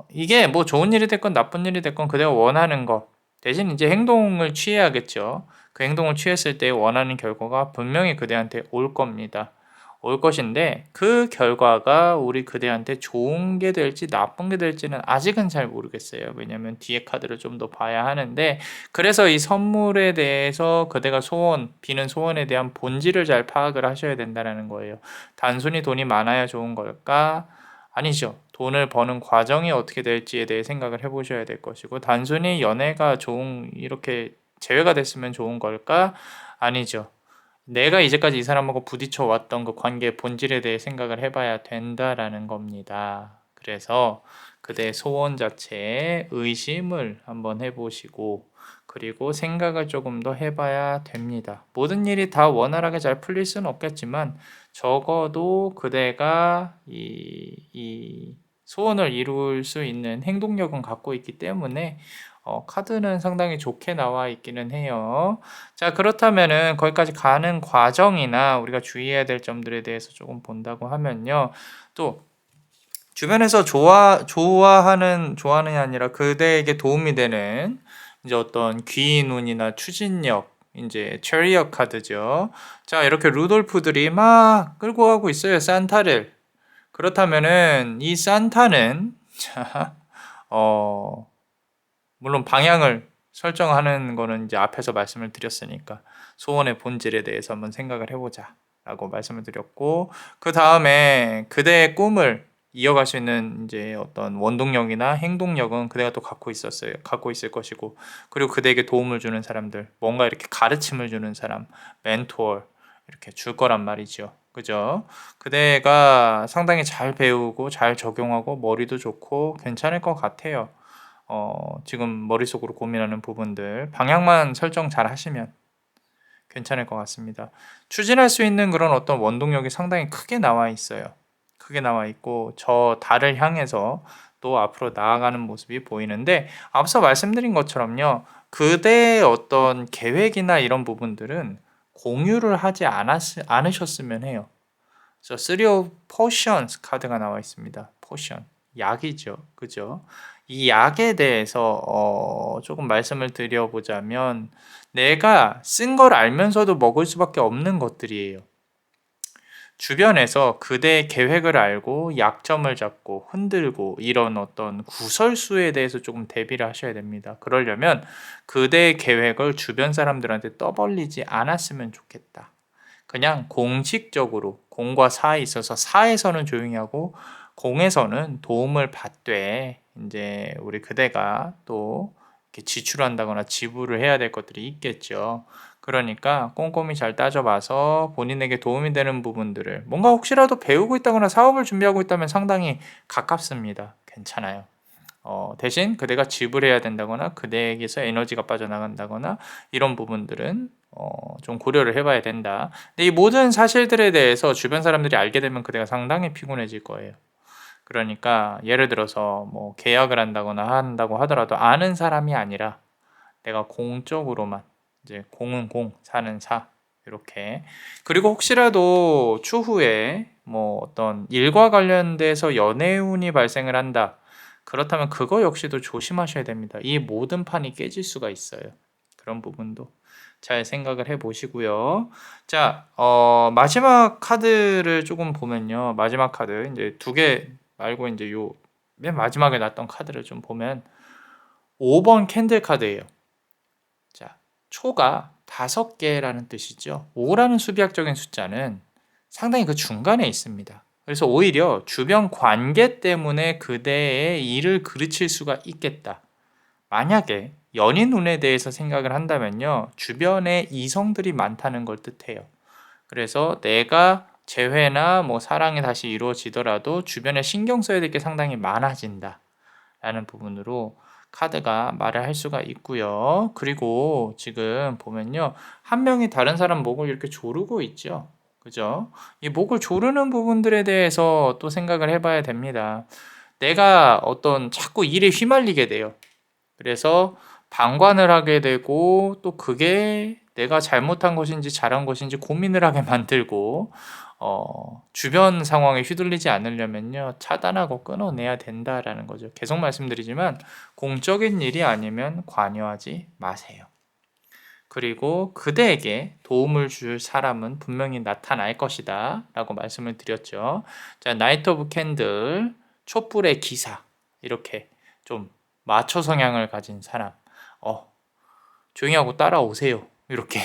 A: 이게 뭐 좋은 일이 됐건 나쁜 일이 됐건 그대가 원하는 거 대신 이제 행동을 취해야겠죠. 그 행동을 취했을 때 원하는 결과가 분명히 그대한테 올 겁니다. 올 것인데 그 결과가 우리 그대한테 좋은 게 될지 나쁜 게 될지는 아직은 잘 모르겠어요. 왜냐면 뒤에 카드를 좀 더 봐야 하는데 그래서 이 선물에 대해서 그대가 비는 소원에 대한 본질을 잘 파악을 하셔야 된다는 거예요. 단순히 돈이 많아야 좋은 걸까? 아니죠. 돈을 버는 과정이 어떻게 될지에 대해 생각을 해보셔야 될 것이고 단순히 연애가 이렇게 재회가 됐으면 좋은 걸까? 아니죠. 내가 이제까지 이 사람하고 부딪혀 왔던 그 관계의 본질에 대해 생각을 해봐야 된다라는 겁니다. 그래서 그대의 소원 자체에 의심을 한번 해보시고 그리고 생각을 조금 더 해봐야 됩니다. 모든 일이 다 원활하게 잘 풀릴 수는 없겠지만 적어도 그대가 이 소원을 이룰 수 있는 행동력은 갖고 있기 때문에 카드는 상당히 좋게 나와 있기는 해요. 자, 그렇다면은 거기까지 가는 과정이나 우리가 주의해야 될 점들에 대해서 조금 본다고 하면요. 또 주변에서 좋아하느냐 아니라 그대에게 도움이 되는 이제 어떤 귀인운이나 추진력, 이제 체리엇 카드죠. 자, 이렇게 루돌프들이 막 끌고 가고 있어요, 산타를. 그렇다면은 이 산타는 자, 물론 방향을 설정하는 거는 이제 앞에서 말씀을 드렸으니까 소원의 본질에 대해서 한번 생각을 해보자 라고 말씀을 드렸고 그 다음에 그대의 꿈을 이어갈 수 있는 이제 어떤 원동력이나 행동력은 그대가 또 갖고 있을 것이고 그리고 그대에게 도움을 주는 사람들 뭔가 이렇게 가르침을 주는 사람 멘토 이렇게 줄 거란 말이죠. 그죠? 그대가 상당히 잘 배우고 잘 적용하고 머리도 좋고 괜찮을 것 같아요. 지금 머릿속으로 고민하는 부분들 방향만 설정 잘 하시면 괜찮을 것 같습니다. 추진할 수 있는 그런 어떤 원동력이 상당히 크게 나와 있어요. 크게 나와 있고 저 달을 향해서 또 앞으로 나아가는 모습이 보이는데 앞서 말씀드린 것처럼요. 그대의 어떤 계획이나 이런 부분들은 공유를 하지 않으셨으면 해요. 그래서 Three of Potions 카드가 나와 있습니다. 포션 약이죠. 그죠? 이 약에 대해서 조금 말씀을 드려보자면 내가 쓴 걸 알면서도 먹을 수밖에 없는 것들이에요. 주변에서 그대의 계획을 알고 약점을 잡고 흔들고 이런 어떤 구설수에 대해서 조금 대비를 하셔야 됩니다. 그러려면 그대의 계획을 주변 사람들한테 떠벌리지 않았으면 좋겠다. 그냥 공식적으로 공과 사에 있어서 사에서는 조용히 하고 공에서는 도움을 받되 이제 우리 그대가 또 이렇게 지출한다거나 지불을 해야 될 것들이 있겠죠. 그러니까 꼼꼼히 잘 따져봐서 본인에게 도움이 되는 부분들을 뭔가 혹시라도 배우고 있다거나 사업을 준비하고 있다면 상당히 가깝습니다. 괜찮아요. 대신 그대가 지불해야 된다거나 그대에게서 에너지가 빠져나간다거나 이런 부분들은 좀 고려를 해봐야 된다. 근데 이 모든 사실들에 대해서 주변 사람들이 알게 되면 그대가 상당히 피곤해질 거예요. 그러니까 예를 들어서 뭐 계약을 한다고 하더라도 아는 사람이 아니라 내가 공적으로만 이제 공은 공, 사는 사 이렇게 그리고 혹시라도 추후에 뭐 어떤 일과 관련돼서 연애운이 발생을 한다. 그렇다면 그거 역시도 조심하셔야 됩니다. 이 모든 판이 깨질 수가 있어요. 그런 부분도 잘 생각을 해 보시고요. 자, 마지막 카드를 조금 보면요. 마지막 카드 이제 두 개 말고 이제 요 맨 마지막에 났던 카드를 좀 보면 5번 캔들 카드예요. 자, 초가 5개라는 뜻이죠. 5라는 수비학적인 숫자는 상당히 그 중간에 있습니다. 그래서 오히려 주변 관계 때문에 그대의 일을 그르칠 수가 있겠다. 만약에 연인 운에 대해서 생각을 한다면요. 주변에 이성들이 많다는 걸 뜻해요. 그래서 내가 재회나 뭐 사랑이 다시 이루어지더라도 주변에 신경 써야 될 게 상당히 많아진다. 라는 부분으로 카드가 말을 할 수가 있고요. 그리고 지금 보면요. 한 명이 다른 사람 목을 이렇게 조르고 있죠. 그죠? 이 목을 조르는 부분들에 대해서 또 생각을 해봐야 됩니다. 내가 어떤 자꾸 일에 휘말리게 돼요. 그래서 방관을 하게 되고 또 그게 내가 잘못한 것인지 잘한 것인지 고민을 하게 만들고 주변 상황에 휘둘리지 않으려면요 차단하고 끊어내야 된다라는 거죠. 계속 말씀드리지만 공적인 일이 아니면 관여하지 마세요. 그리고 그대에게 도움을 줄 사람은 분명히 나타날 것이다 라고 말씀을 드렸죠. 자, 나이트 오브 캔들, 촛불의 기사, 이렇게 좀 마초 성향을 가진 사람, 조용히 하고 따라오세요, 이렇게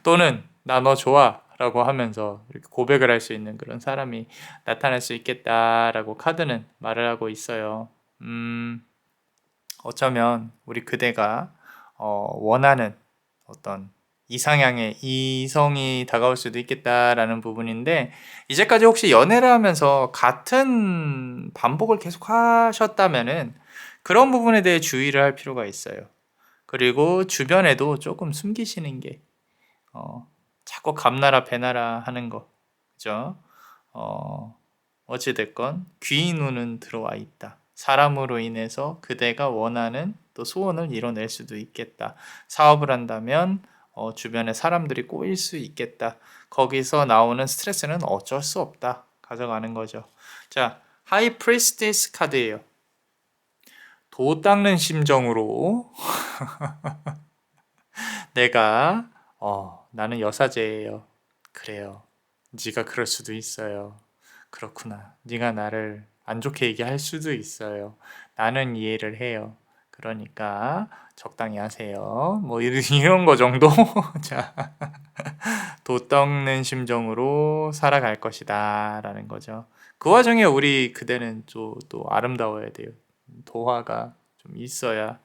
A: 또는 나 너 좋아 라고 하면서 이렇게 고백을 할 수 있는 그런 사람이 나타날 수 있겠다라고 카드는 말을 하고 있어요. 어쩌면 우리 그대가 원하는 어떤 이상향의 이성이 다가올 수도 있겠다라는 부분인데, 이제까지 혹시 연애를 하면서 같은 반복을 계속 하셨다면은 그런 부분에 대해 주의를 할 필요가 있어요. 그리고 주변에도 조금 숨기시는 게 자꾸 감나라 배나라 하는 거, 그죠? 어찌됐건 귀인 눈은 들어와 있다. 사람으로 인해서 그대가 원하는 또 소원을 이뤄낼 수도 있겠다. 사업을 한다면 주변에 사람들이 꼬일 수 있겠다. 거기서 나오는 스트레스는 어쩔 수 없다. 가져가는 거죠. 자, 하이 프리스티스 카드예요. 도 닦는 심정으로 내가 나는 여사제예요. 그래요. 네가 그럴 수도 있어요. 그렇구나. 네가 나를 안 좋게 얘기할 수도 있어요. 나는 이해를 해요. 그러니까 적당히 하세요. 뭐 이런 거 정도. 자, 도 닦는 심정으로 살아갈 것이다라는 거죠. 그 와중에 우리 그대는 또 아름다워야 돼요. 도화가 좀 있어야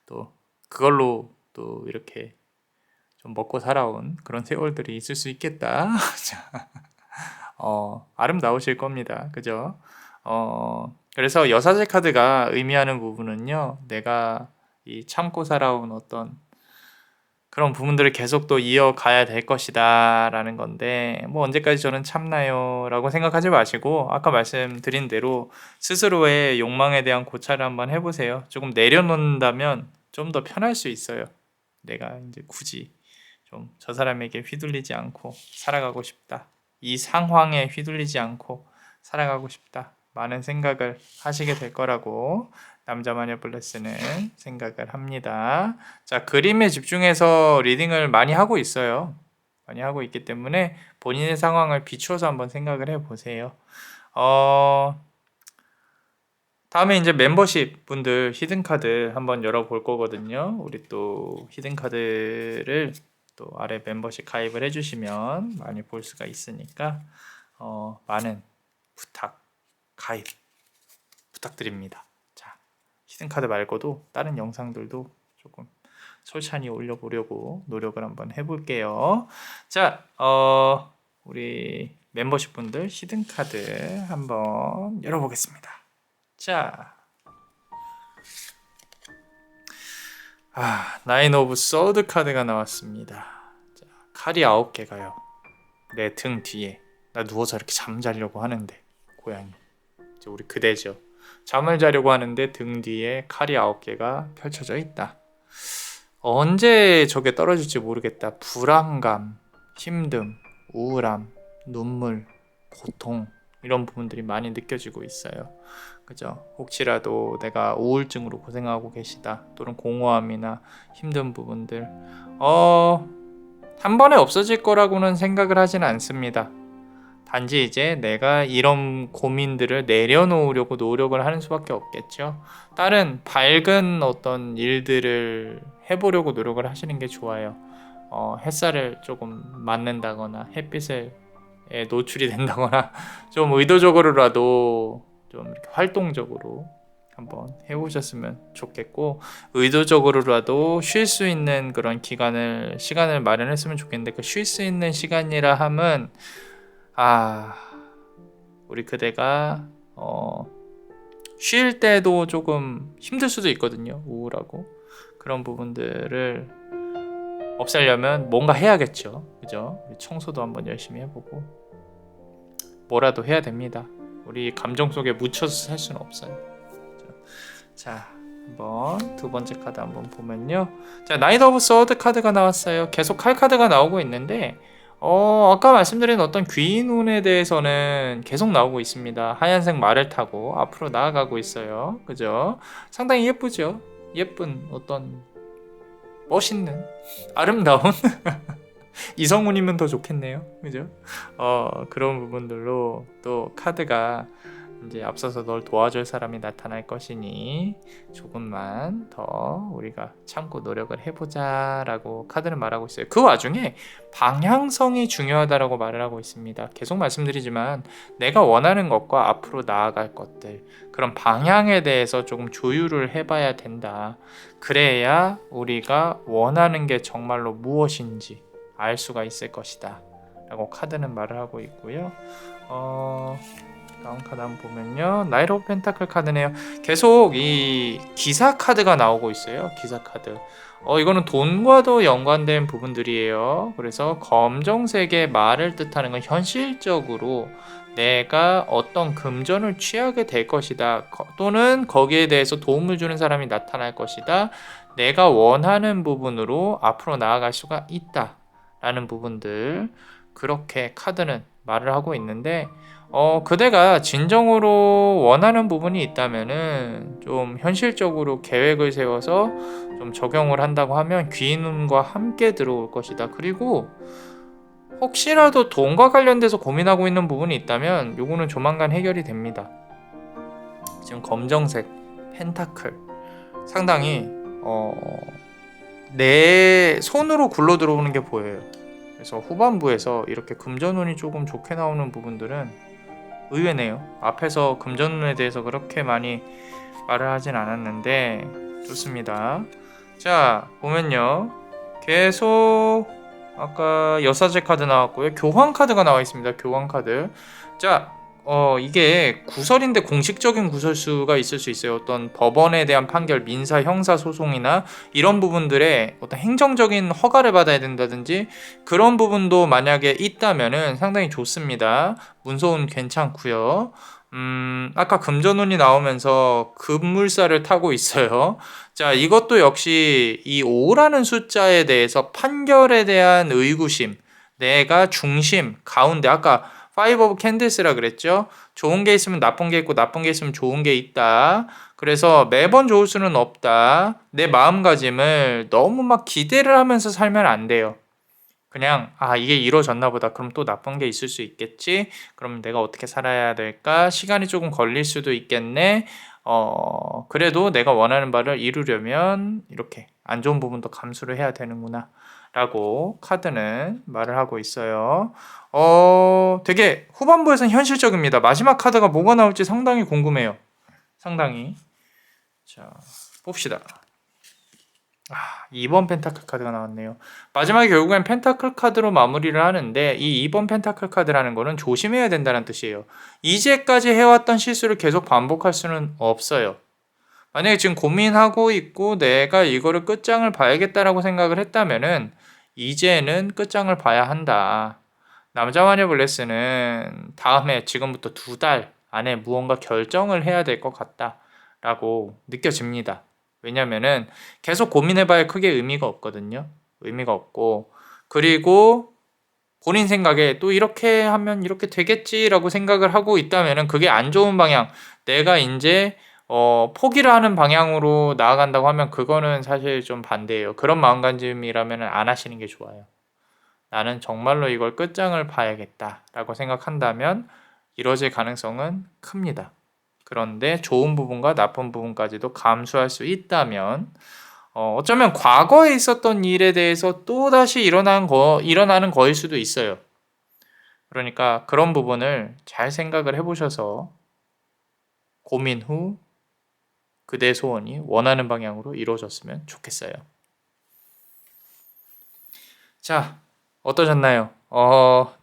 A: 또 그걸로 또 이렇게 좀 먹고 살아온 그런 세월들이 있을 수 있겠다. 자, 아름다우실 겁니다. 그죠? 그래서 여사제 카드가 의미하는 부분은요, 내가 이 참고 살아온 어떤 그런 부분들을 계속 또 이어가야 될 것이다 라는 건데, 뭐 언제까지 저는 참나요? 라고 생각하지 마시고 아까 말씀드린 대로 스스로의 욕망에 대한 고찰을 한번 해보세요. 조금 내려놓는다면 좀 더 편할 수 있어요. 내가 이제 굳이 좀 저 사람에게 휘둘리지 않고 살아가고 싶다. 이 상황에 휘둘리지 않고 살아가고 싶다. 많은 생각을 하시게 될 거라고 남자마녀 블레스는 생각을 합니다. 자, 그림에 집중해서 리딩을 많이 하고 있어요. 많이 하고 있기 때문에 본인의 상황을 비추어서 한번 생각을 해보세요. 다음에 이제 멤버십 분들 히든카드 한번 열어볼 거거든요. 우리 또 히든카드를 또 아래 멤버십 가입을 해주시면 많이 볼 수가 있으니까 많은 가입 부탁드립니다. 자, 히든카드 말고도 다른 영상들도 조금 솔찬히 올려보려고 노력을 한번 해볼게요. 자, 우리 멤버십 분들 히든카드 한번 열어보겠습니다. 자, 나인 오브 서드 카드가 나왔습니다. 자, 칼이 9개가요. 내 등 뒤에. 나 누워서 이렇게 잠자려고 하는데, 고양이. 이제 우리 그대죠. 잠을 자려고 하는데 등 뒤에 칼이 9개가 펼쳐져 있다. 언제 저게 떨어질지 모르겠다. 불안감, 힘듦, 우울함, 눈물, 고통 이런 부분들이 많이 느껴지고 있어요. 그죠? 혹시라도 내가 우울증으로 고생하고 계시다 또는 공허함이나 힘든 부분들 한 번에 없어질 거라고는 생각을 하진 않습니다. 단지 이제 내가 이런 고민들을 내려놓으려고 노력을 하는 수밖에 없겠죠. 다른 밝은 어떤 일들을 해보려고 노력을 하시는 게 좋아요. 햇살을 조금 맞는다거나 햇빛에 노출이 된다거나 좀 의도적으로라도 좀 이렇게 활동적으로 한번 해보셨으면 좋겠고, 의도적으로라도 쉴 수 있는 그런 시간을 마련했으면 좋겠는데, 그 쉴 수 있는 시간이라 함은 우리 그대가 쉴 때도 조금 힘들 수도 있거든요. 우울하고 그런 부분들을 없애려면 뭔가 해야겠죠. 그죠? 청소도 한번 열심히 해보고 뭐라도 해야 됩니다. 우리 감정 속에 묻혀서 살 수는 없어요. 그죠? 자, 한번 두 번째 카드 한번 보면요. 자, 나이트 오브 서드 카드가 나왔어요. 계속 칼 카드가 나오고 있는데 아까 말씀드린 어떤 귀인운에 대해서는 계속 나오고 있습니다. 하얀색 말을 타고 앞으로 나아가고 있어요. 그죠? 상당히 예쁘죠? 예쁜 어떤 멋있는 아름다운 이성운이면 더 좋겠네요. 그죠? 그런 부분들로 또 카드가 이제 앞서서 널 도와줄 사람이 나타날 것이니 조금만 더 우리가 참고 노력을 해보자 라고 카드는 말하고 있어요. 그 와중에 방향성이 중요하다라고 말을 하고 있습니다. 계속 말씀드리지만 내가 원하는 것과 앞으로 나아갈 것들, 그런 방향에 대해서 조금 조율을 해봐야 된다. 그래야 우리가 원하는 게 정말로 무엇인지 알 수가 있을 것이다 라고 카드는 말을 하고 있고요. 다음 카드 한번 보면요. 나이트 오브 펜타클 카드네요. 계속 이 기사 카드가 나오고 있어요. 기사 카드. 이거는 돈과도 연관된 부분들이에요. 그래서 검정색의 말을 뜻하는 건 현실적으로 내가 어떤 금전을 취하게 될 것이다. 또는 거기에 대해서 도움을 주는 사람이 나타날 것이다. 내가 원하는 부분으로 앞으로 나아갈 수가 있다. 라는 부분들. 그렇게 카드는 말을 하고 있는데 그대가 진정으로 원하는 부분이 있다면은 좀 현실적으로 계획을 세워서 좀 적용을 한다고 하면 귀인운과 함께 들어올 것이다. 그리고 혹시라도 돈과 관련돼서 고민하고 있는 부분이 있다면 요거는 조만간 해결이 됩니다. 지금 검정색 펜타클 상당히 내 손으로 굴러 들어오는 게 보여요. 그래서 후반부에서 이렇게 금전운이 조금 좋게 나오는 부분들은 의외네요. 앞에서 금전운에 대해서 그렇게 많이 말을 하진 않았는데 좋습니다. 자, 보면요. 계속 아까 여사제 카드 나왔고요. 교황 카드가 나와 있습니다. 교황 카드. 자, 이게 구설인데 공식적인 구설수가 있을 수 있어요. 어떤 법원에 대한 판결, 민사, 형사 소송이나 이런 부분들에 어떤 행정적인 허가를 받아야 된다든지 그런 부분도 만약에 있다면은 상당히 좋습니다. 문서운 괜찮고요. 아까 금전운이 나오면서 급물살을 타고 있어요. 자, 이것도 역시 이 5라는 숫자에 대해서 판결에 대한 의구심, 내가 중심, 가운데 아까 5 of Candles라 그랬죠. 좋은 게 있으면 나쁜 게 있고 나쁜 게 있으면 좋은 게 있다. 그래서 매번 좋을 수는 없다. 내 마음가짐을 너무 막 기대를 하면서 살면 안 돼요. 그냥 이게 이루어졌나 보다. 그럼 또 나쁜 게 있을 수 있겠지. 그럼 내가 어떻게 살아야 될까? 시간이 조금 걸릴 수도 있겠네. 그래도 내가 원하는 바를 이루려면 이렇게 안 좋은 부분도 감수를 해야 되는구나 라고 카드는 말을 하고 있어요. 되게 후반부에서는 현실적입니다. 마지막 카드가 뭐가 나올지 상당히 궁금해요. 상당히. 자, 봅시다. 2번 펜타클 카드가 나왔네요. 마지막에 결국엔 펜타클 카드로 마무리를 하는데 이 2번 펜타클 카드라는 거는 조심해야 된다는 뜻이에요. 이제까지 해왔던 실수를 계속 반복할 수는 없어요. 만약에 지금 고민하고 있고 내가 이거를 끝장을 봐야겠다라고 생각을 했다면은 이제는 끝장을 봐야 한다. 남자마녀 블레스는 다음에 지금부터 2달 안에 무언가 결정을 해야 될 것 같다라고 느껴집니다. 왜냐면은 계속 고민해봐야 크게 의미가 없거든요. 의미가 없고 그리고 본인 생각에 또 이렇게 하면 이렇게 되겠지라고 생각을 하고 있다면은 그게 안 좋은 방향, 내가 이제 포기를 하는 방향으로 나아간다고 하면 그거는 사실 좀 반대예요. 그런 마음가짐이라면 안 하시는 게 좋아요. 나는 정말로 이걸 끝장을 봐야겠다라고 생각한다면 이루어질 가능성은 큽니다. 그런데 좋은 부분과 나쁜 부분까지도 감수할 수 있다면 어쩌면 과거에 있었던 일에 대해서 또다시 일어나는 거일 수도 있어요. 그러니까 그런 부분을 잘 생각을 해보셔서 고민 후 그대의 소원이 원하는 방향으로 이루어졌으면 좋겠어요. 자, 어떠셨나요?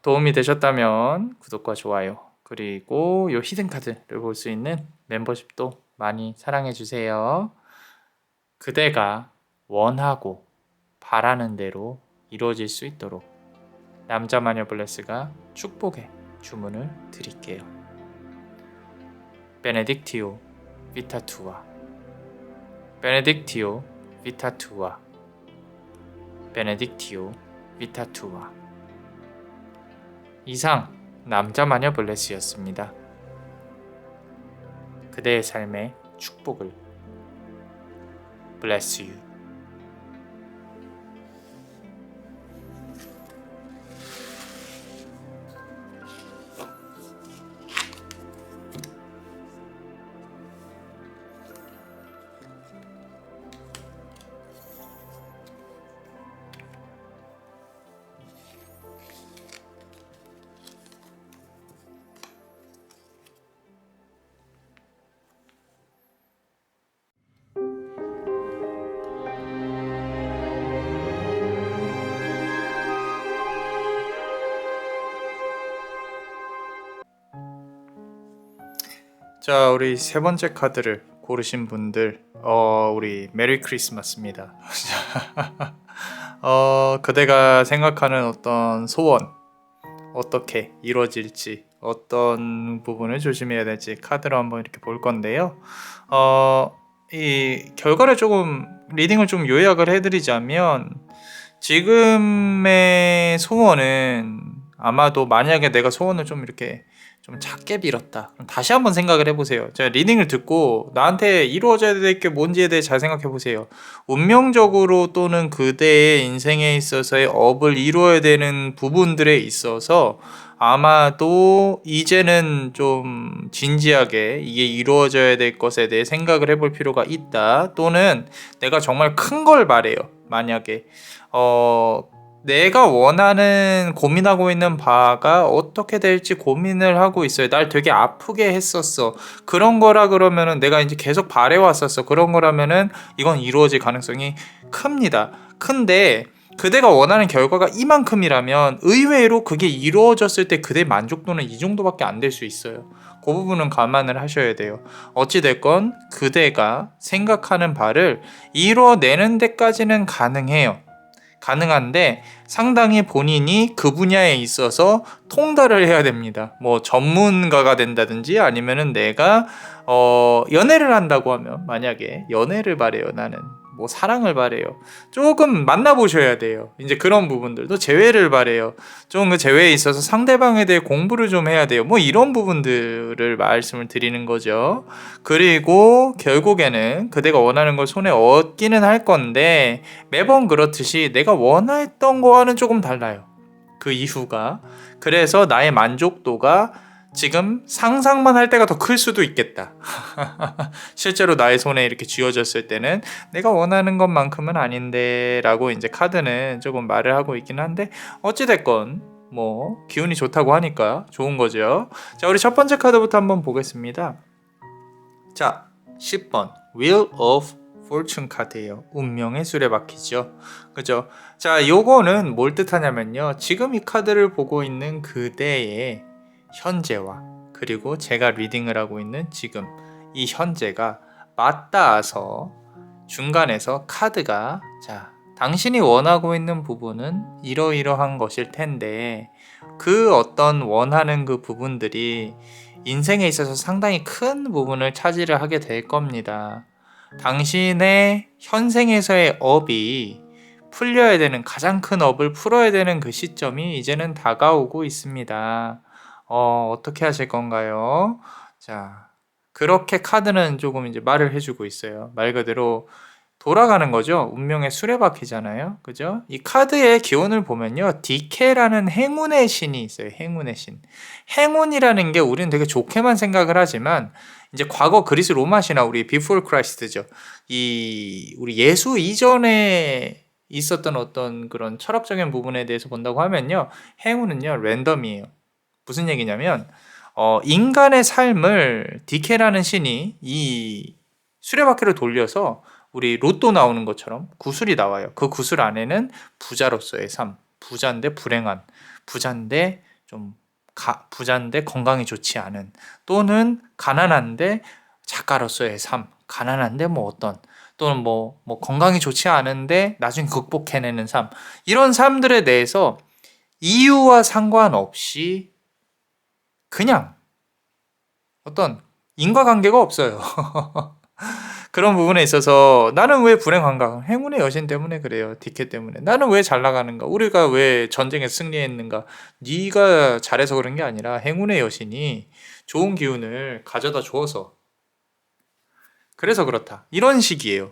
A: 도움이 되셨다면 구독과 좋아요, 그리고 요 히든카드를 볼 수 있는 멤버십도 많이 사랑해주세요. 그대가 원하고 바라는 대로 이루어질 수 있도록 남자마녀 블레스가 축복의 주문을 드릴게요. 베네딕티오 비타투아, 베네딕티오 비타투아, 베네딕티오 비타투아. 이상 남자마녀 블레스였습니다. 그대의 삶의 축복을. Bless you. 자, 우리 세 번째 카드를 고르신 분들, 우리 메리 크리스마스입니다. 그대가 생각하는 어떤 소원, 어떻게 이루어질지, 어떤 부분을 조심해야 될지 카드로 한번 이렇게 볼 건데요. 이 결과를 조금, 리딩을 좀 요약을 해드리자면, 지금의 소원은 아마도 만약에 내가 소원을 좀 이렇게 좀 작게 빌었다, 그럼 다시 한번 생각을 해보세요. 제가 리딩을 듣고 나한테 이루어져야 될 게 뭔지에 대해 잘 생각해보세요. 운명적으로 또는 그대의 인생에 있어서의 업을 이루어야 되는 부분들에 있어서 아마도 이제는 좀 진지하게 이게 이루어져야 될 것에 대해 생각을 해볼 필요가 있다. 또는 내가 정말 큰 걸 바래요. 만약에 내가 원하는, 고민하고 있는 바가 어떻게 될지 고민을 하고 있어요. 날 되게 아프게 했었어. 그런 거라 그러면은 내가 이제 계속 바래왔었어. 그런 거라면은 이건 이루어질 가능성이 큽니다. 근데 그대가 원하는 결과가 이만큼이라면 의외로 그게 이루어졌을 때 그대의 만족도는 이 정도밖에 안 될 수 있어요. 그 부분은 감안을 하셔야 돼요. 어찌됐건 그대가 생각하는 바를 이루어내는 데까지는 가능한데 상당히 본인이 그 분야에 있어서 통달을 해야 됩니다. 뭐 전문가가 된다든지 아니면은 내가 연애를 한다고 하면, 만약에 연애를 바래요, 나는 뭐 사랑을 바래요, 조금 만나보셔야 돼요. 이제 그런 부분들도 재회를 바래요. 좀 그 재회에 있어서 상대방에 대해 공부를 좀 해야 돼요. 뭐 이런 부분들을 말씀을 드리는 거죠. 그리고 결국에는 그대가 원하는 걸 손에 얻기는 할 건데 매번 그렇듯이 내가 원했던 거와는 조금 달라요. 그 이후가. 그래서 나의 만족도가 지금 상상만 할 때가 더 클 수도 있겠다. 실제로 나의 손에 이렇게 쥐어졌을 때는 내가 원하는 것만큼은 아닌데 라고 이제 카드는 조금 말을 하고 있긴 한데, 어찌됐건 뭐 기운이 좋다고 하니까 좋은 거죠. 자, 우리 첫 번째 카드부터 한번 보겠습니다. 자, 10번 Wheel of Fortune 카드예요. 운명의 수레바퀴죠. 그죠? 자, 요거는 뭘 뜻하냐면요, 지금 이 카드를 보고 있는 그대의 현재와 그리고 제가 리딩을 하고 있는 지금 이 현재가 맞닿아서 중간에서 카드가, 자, 당신이 원하고 있는 부분은 이러이러한 것일 텐데 그 어떤 원하는 그 부분들이 인생에 있어서 상당히 큰 부분을 차지를 하게 될 겁니다. 당신의 현생에서의 업이 풀려야 되는, 가장 큰 업을 풀어야 되는 그 시점이 이제는 다가오고 있습니다. 어떻게 하실 건가요? 자, 그렇게 카드는 조금 이제 말을 해주고 있어요. 말 그대로 돌아가는 거죠. 운명의 수레바퀴잖아요. 그죠? 이 카드의 기원을 보면요. 디케라는 행운의 신이 있어요. 행운의 신. 행운이라는 게 우리는 되게 좋게만 생각을 하지만 이제 과거 그리스 로마 신화 우리 비포 크라이스트죠. 우리 예수 이전에 있었던 어떤 그런 철학적인 부분에 대해서 본다고 하면요. 행운은요. 랜덤이에요. 무슨 얘기냐면 인간의 삶을 디케라는 신이 이 수레바퀴를 돌려서 우리 로또 나오는 것처럼 구슬이 나와요. 그 구슬 안에는 부자로서의 삶, 부자인데 불행한, 부자인데 건강이 좋지 않은, 또는 가난한데 작가로서의 삶, 가난한데 또는 건강이 좋지 않은데 나중에 극복해내는 삶, 이런 삶들에 대해서 이유와 상관없이 그냥 어떤 인과관계가 없어요. 그런 부분에 있어서 나는 왜 불행한가? 행운의 여신 때문에 그래요. 디케 때문에. 나는 왜 잘 나가는가? 우리가 왜 전쟁에 승리했는가? 네가 잘해서 그런 게 아니라 행운의 여신이 좋은 기운을 가져다 주어서 그래서 그렇다. 이런 식이에요.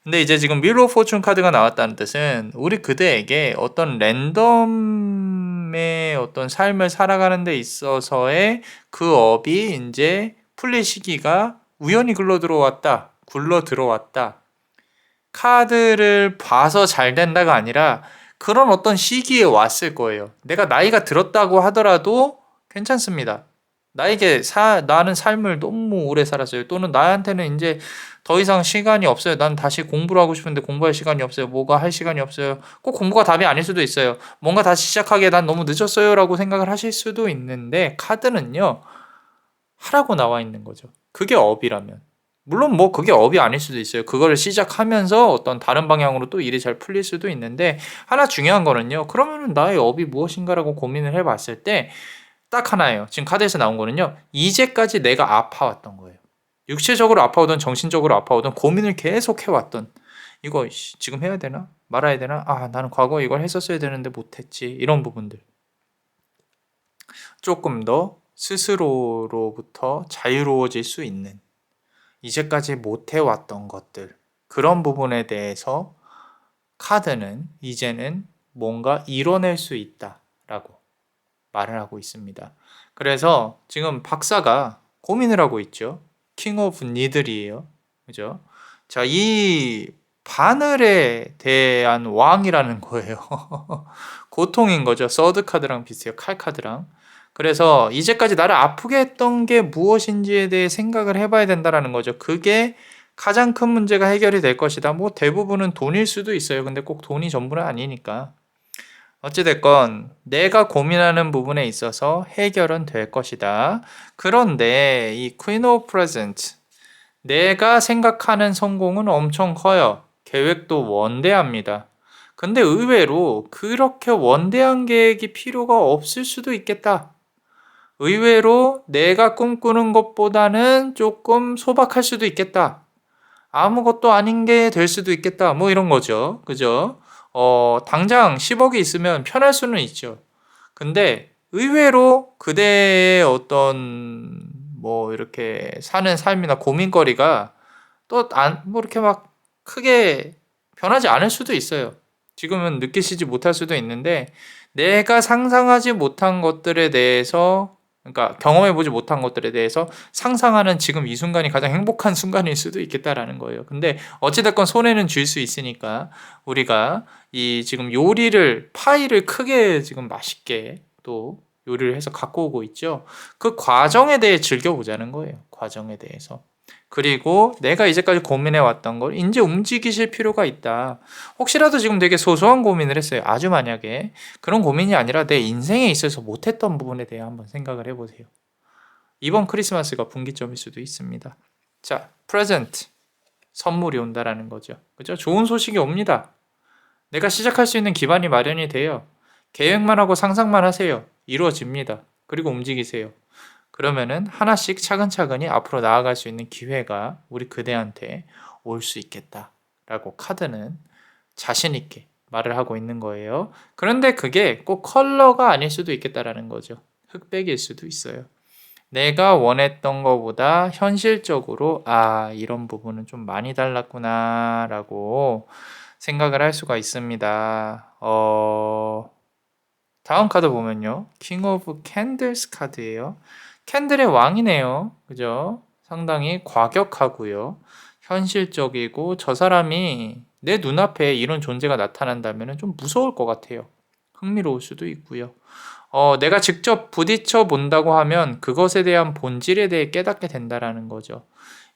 A: 근데 이제 지금 윌 오브 포춘 카드가 나왔다는 뜻은 우리 그대에게 어떤 랜덤의 어떤 삶을 살아가는 데 있어서의 그 업이 이제 풀릴 시기가 우연히 굴러 들어왔다. 카드를 봐서 잘 된다가 아니라 그런 어떤 시기에 왔을 거예요. 내가 나이가 들었다고 하더라도 괜찮습니다. 나는 삶을 너무 오래 살았어요. 또는 나한테는 이제 더 이상 시간이 없어요. 난 다시 공부를 하고 싶은데 공부할 시간이 없어요. 뭐가 할 시간이 없어요. 꼭 공부가 답이 아닐 수도 있어요. 뭔가 다시 시작하기에 난 너무 늦었어요. 라고 생각을 하실 수도 있는데 카드는요. 하라고 나와 있는 거죠. 그게 업이라면. 물론 그게 업이 아닐 수도 있어요. 그거를 시작하면서 어떤 다른 방향으로 또 일이 잘 풀릴 수도 있는데 하나 중요한 거는요. 그러면은 나의 업이 무엇인가라고 고민을 해봤을 때 딱 하나예요. 지금 카드에서 나온 거는요. 이제까지 내가 아파왔던 거예요. 육체적으로 아파오든 정신적으로 아파오든 고민을 계속 해왔던 이거 지금 해야 되나? 말아야 되나? 나는 과거에 이걸 했었어야 되는데 못했지. 이런 부분들. 조금 더 스스로로부터 자유로워질 수 있는 이제까지 못해왔던 것들 그런 부분에 대해서 카드는 이제는 뭔가 이뤄낼 수 있다라고 말을 하고 있습니다. 그래서 지금 박사가 고민을 하고 있죠. 킹 오브 니들이에요. 그죠? 자, 이 바늘에 대한 왕이라는 거예요. 고통인 거죠. 서드 카드랑 비슷해요. 칼 카드랑. 그래서 이제까지 나를 아프게 했던 게 무엇인지에 대해 생각을 해봐야 된다라는 거죠. 그게 가장 큰 문제가 해결이 될 것이다. 대부분은 돈일 수도 있어요. 근데 꼭 돈이 전부는 아니니까. 어찌됐건 내가 고민하는 부분에 있어서 해결은 될 것이다. 그런데 이 Queen of Presents 내가 생각하는 성공은 엄청 커요. 계획도 원대합니다. 근데 의외로 그렇게 원대한 계획이 필요가 없을 수도 있겠다. 의외로 내가 꿈꾸는 것보다는 조금 소박할 수도 있겠다. 아무것도 아닌 게 될 수도 있겠다. 이런 거죠. 그죠? 당장 10억이 있으면 편할 수는 있죠. 근데 의외로 그대의 어떤 이렇게 사는 삶이나 고민거리가 또 이렇게 막 크게 변하지 않을 수도 있어요. 지금은 느끼시지 못할 수도 있는데 내가 상상하지 못한 것들에 대해서 그러니까 경험해보지 못한 것들에 대해서 상상하는 지금 이 순간이 가장 행복한 순간일 수도 있겠다라는 거예요. 근데 어찌됐건 손해는 줄 수 있으니까 우리가 이 지금 파이를 크게 지금 맛있게 또 요리를 해서 갖고 오고 있죠. 그 과정에 대해 즐겨보자는 거예요. 과정에 대해서. 그리고 내가 이제까지 고민해왔던 걸 이제 움직이실 필요가 있다. 혹시라도 지금 되게 소소한 고민을 했어요. 아주 만약에 그런 고민이 아니라 내 인생에 있어서 못했던 부분에 대해 한번 생각을 해보세요. 이번 크리스마스가 분기점일 수도 있습니다. 자, present 선물이 온다라는 거죠. 그죠? 좋은 소식이 옵니다. 내가 시작할 수 있는 기반이 마련이 돼요. 계획만 하고 상상만 하세요. 이루어집니다. 그리고 움직이세요. 그러면은 하나씩 차근차근히 앞으로 나아갈 수 있는 기회가 우리 그대한테 올 수 있겠다라고 카드는 자신 있게 말을 하고 있는 거예요. 그런데 그게 꼭 컬러가 아닐 수도 있겠다라는 거죠. 흑백일 수도 있어요. 내가 원했던 것보다 현실적으로 이런 부분은 좀 많이 달랐구나 라고 생각을 할 수가 있습니다. 다음 카드 보면요. 킹 오브 캔들스 카드예요. 캔들의 왕이네요. 그죠? 상당히 과격하고요. 현실적이고 저 사람이 내 눈앞에 이런 존재가 나타난다면 좀 무서울 것 같아요. 흥미로울 수도 있고요. 내가 직접 부딪혀 본다고 하면 그것에 대한 본질에 대해 깨닫게 된다라는 거죠.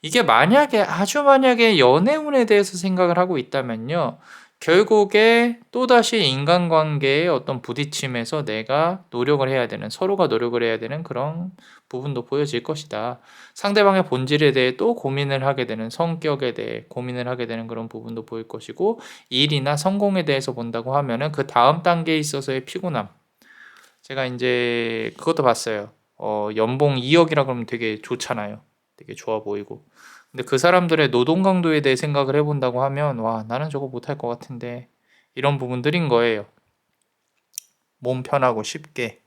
A: 이게 만약에 아주 만약에 연애운에 대해서 생각을 하고 있다면요. 결국에 또다시 인간관계의 어떤 부딪힘에서 내가 노력을 해야 되는, 서로가 노력을 해야 되는 그런 부분도 보여질 것이다. 상대방의 본질에 대해 또 고민을 하게 되는, 성격에 대해 고민을 하게 되는 그런 부분도 보일 것이고, 일이나 성공에 대해서 본다고 하면은 그 다음 단계에 있어서의 피곤함. 제가 이제 그것도 봤어요. 연봉 2억이라 그러면 되게 좋잖아요. 되게 좋아 보이고. 근데 그 사람들의 노동 강도에 대해 생각을 해본다고 하면 와, 나는 저거 못할 것 같은데 이런 부분들인 거예요. 몸 편하고 쉽게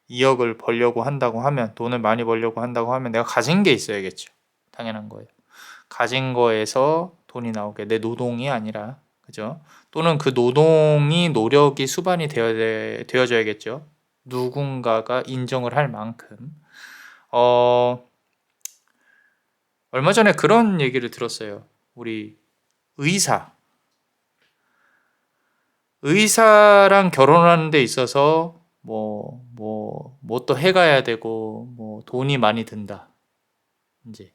A: 2억을 벌려고 한다고 하면, 돈을 많이 벌려고 한다고 하면 내가 가진 게 있어야겠죠. 당연한 거예요. 가진 거에서 돈이 나오게, 내 노동이 아니라, 그죠? 또는 그 노동이 노력이 수반이 되어져야겠죠. 누군가가 인정을 할 만큼. 얼마 전에 그런 얘기를 들었어요. 우리 의사랑 결혼하는 데 있어서 뭐 또 해가야 되고 뭐 돈이 많이 든다. 이제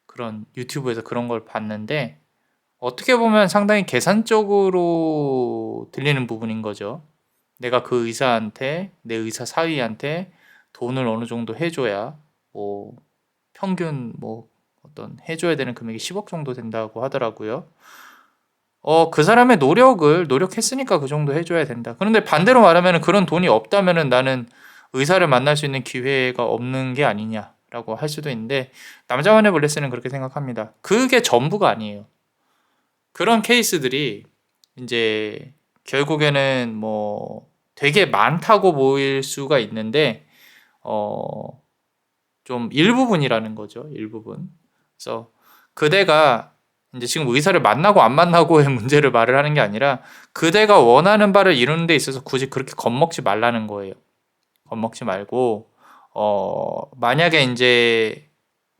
A: 그런 유튜브에서 그런 걸 봤는데 어떻게 보면 상당히 계산적으로 들리는 부분인 거죠. 내가 그 의사한테, 내 의사 사위한테 돈을 어느 정도 해줘야 뭐 평균 뭐 어떤 해줘야 되는 금액이 10억 정도 된다고 하더라고요. 그 사람의 노력했으니까 그 정도 해줘야 된다. 그런데 반대로 말하면 그런 돈이 없다면 나는 의사를 만날 수 있는 기회가 없는 게 아니냐라고 할 수도 있는데, 남자만의 블레스는 그렇게 생각합니다. 그게 전부가 아니에요. 그런 케이스들이 이제 결국에는 뭐 되게 많다고 보일 수가 있는데, 좀 일부분이라는 거죠. 일부분. 그래서 그대가 이제 지금 의사를 만나고 안 만나고의 문제를 말을 하는 게 아니라 그대가 원하는 바를 이루는 데 있어서 굳이 그렇게 겁먹지 말라는 거예요. 겁먹지 말고 만약에 이제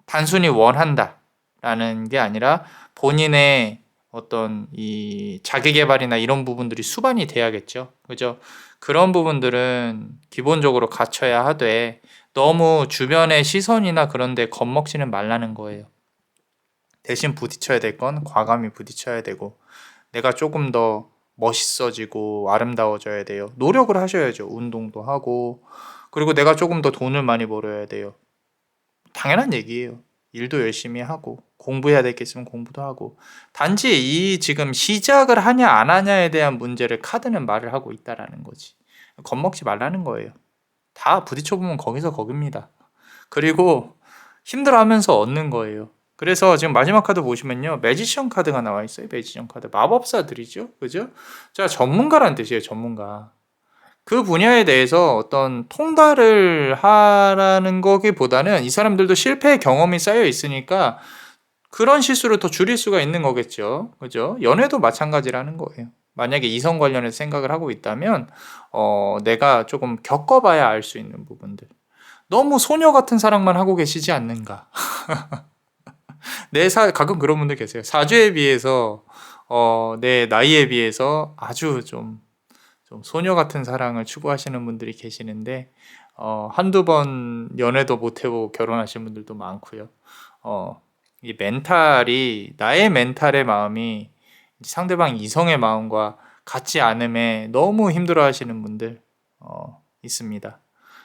A: 단순히 원한다라는 게 아니라 본인의 어떤 이 자기 개발이나 이런 부분들이 수반이 돼야겠죠. 그죠? 그런 부분들은 기본적으로 갖춰야 하되 너무 주변의 시선이나 그런 데 겁먹지는 말라는 거예요. 대신 부딪혀야 될 건 과감히 부딪혀야 되고, 내가 조금 더 멋있어지고 아름다워져야 돼요. 노력을 하셔야죠. 운동도 하고, 그리고 내가 조금 더 돈을 많이 벌어야 돼요. 당연한 얘기예요. 일도 열심히 하고 공부해야 될 게 있으면 공부도 하고, 단지 이 지금 시작을 하냐 안 하냐에 대한 문제를 카드는 말을 하고 있다라는 거지. 겁먹지 말라는 거예요. 다 부딪혀보면 거기서 거깁니다. 그리고 힘들어하면서 얻는 거예요. 그래서 지금 마지막 카드 보시면요, 매지션 카드가 나와 있어요. 매지션 카드, 마법사들이죠, 그죠? 자, 전문가란 뜻이에요. 전문가. 그 분야에 대해서 어떤 통달을 하라는 거기보다는 이 사람들도 실패의 경험이 쌓여 있으니까 그런 실수를 더 줄일 수가 있는 거겠죠. 그죠? 연애도 마찬가지라는 거예요. 만약에 이성 관련해서 생각을 하고 있다면 내가 조금 겪어봐야 알 수 있는 부분들. 너무 소녀 같은 사랑만 하고 계시지 않는가. 가끔 그런 분들 계세요. 사주에 비해서 내 나이에 비해서 아주 좀 소녀 같은 사랑을 추구하시는 분들이 계시는데 한두 번 연애도 못 해보고 결혼하신 분들도 많고요. 이 멘탈이, 나의 멘탈의 마음이 상대방 이성의 마음과 같지 않음에 너무 힘들어하시는 분들 있습니다.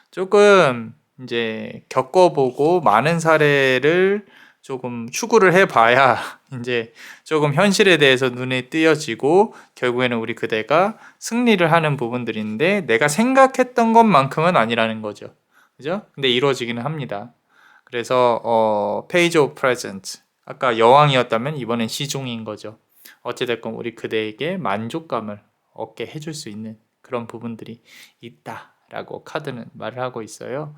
A: 조금 이제 겪어보고 많은 사례를 조금 추구를 해봐야 이제 조금 현실에 대해서 눈에 띄어지고 결국에는 우리 그대가 승리를 하는 부분들인데 내가 생각했던 것만큼은 아니라는 거죠. 그죠? 근데 이루어지기는 합니다. 그래서 페이지 오브 프레젠트, 아까 여왕이었다면 이번엔 시종인 거죠. 어찌됐건 우리 그대에게 만족감을 얻게 해줄 수 있는 그런 부분들이 있다라고 카드는 말을 하고 있어요.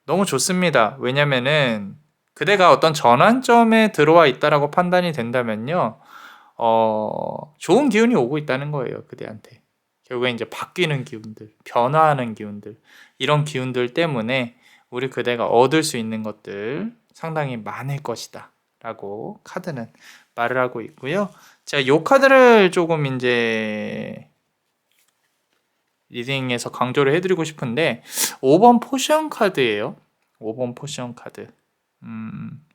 A: 너무 좋습니다. 왜냐면은 그대가 어떤 전환점에 들어와 있다라고 판단이 된다면요, 좋은 기운이 오고 있다는 거예요. 그대한테. 결국에 이제 바뀌는 기운들, 변화하는 기운들, 이런 기운들 때문에 우리 그대가 얻을 수 있는 것들 상당히 많을 것이다 라고 카드는 말을 하고 있고요. 제가 이 카드를 조금 이제 리딩에서 강조를 해드리고 싶은데, 5번 포션 카드예요. 5번 포션 카드.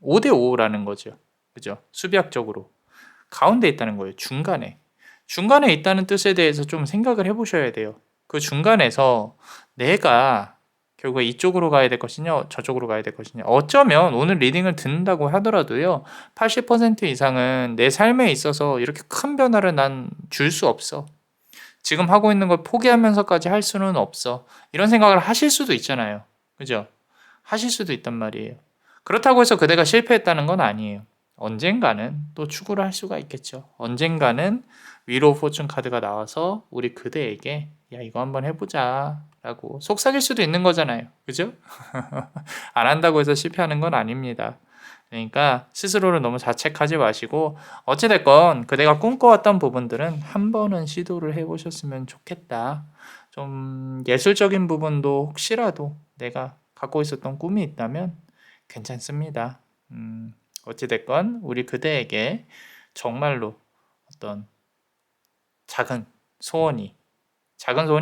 A: 5대5라는 거죠. 그죠? 수비학적으로 가운데 있다는 거예요. 중간에 있다는 뜻에 대해서 좀 생각을 해보셔야 돼요. 그 중간에서 내가 결국에 이쪽으로 가야 될 것이냐 저쪽으로 가야 될 것이냐, 어쩌면 오늘 리딩을 듣는다고 하더라도요 80% 이상은 내 삶에 있어서 이렇게 큰 변화를 난 줄 수 없어, 지금 하고 있는 걸 포기하면서까지 할 수는 없어, 이런 생각을 하실 수도 있잖아요. 그죠? 하실 수도 있단 말이에요. 그렇다고 해서 그대가 실패했다는 건 아니에요. 언젠가는 또 추구를 할 수가 있겠죠. 언젠가는 위로 포춘 카드가 나와서 우리 그대에게 야, 이거 한번 해보자 라고 속삭일 수도 있는 거잖아요. 그죠? 안 한다고 해서 실패하는 건 아닙니다. 그러니까 스스로를 너무 자책하지 마시고, 어찌됐건 그대가 꿈꿔왔던 부분들은 한 번은 시도를 해보셨으면 좋겠다. 좀 예술적인 부분도 혹시라도 내가 갖고 있었던 꿈이 있다면 괜찮습니다. 어찌됐건 우리 그대에게 정말로 어떤 작은 소원이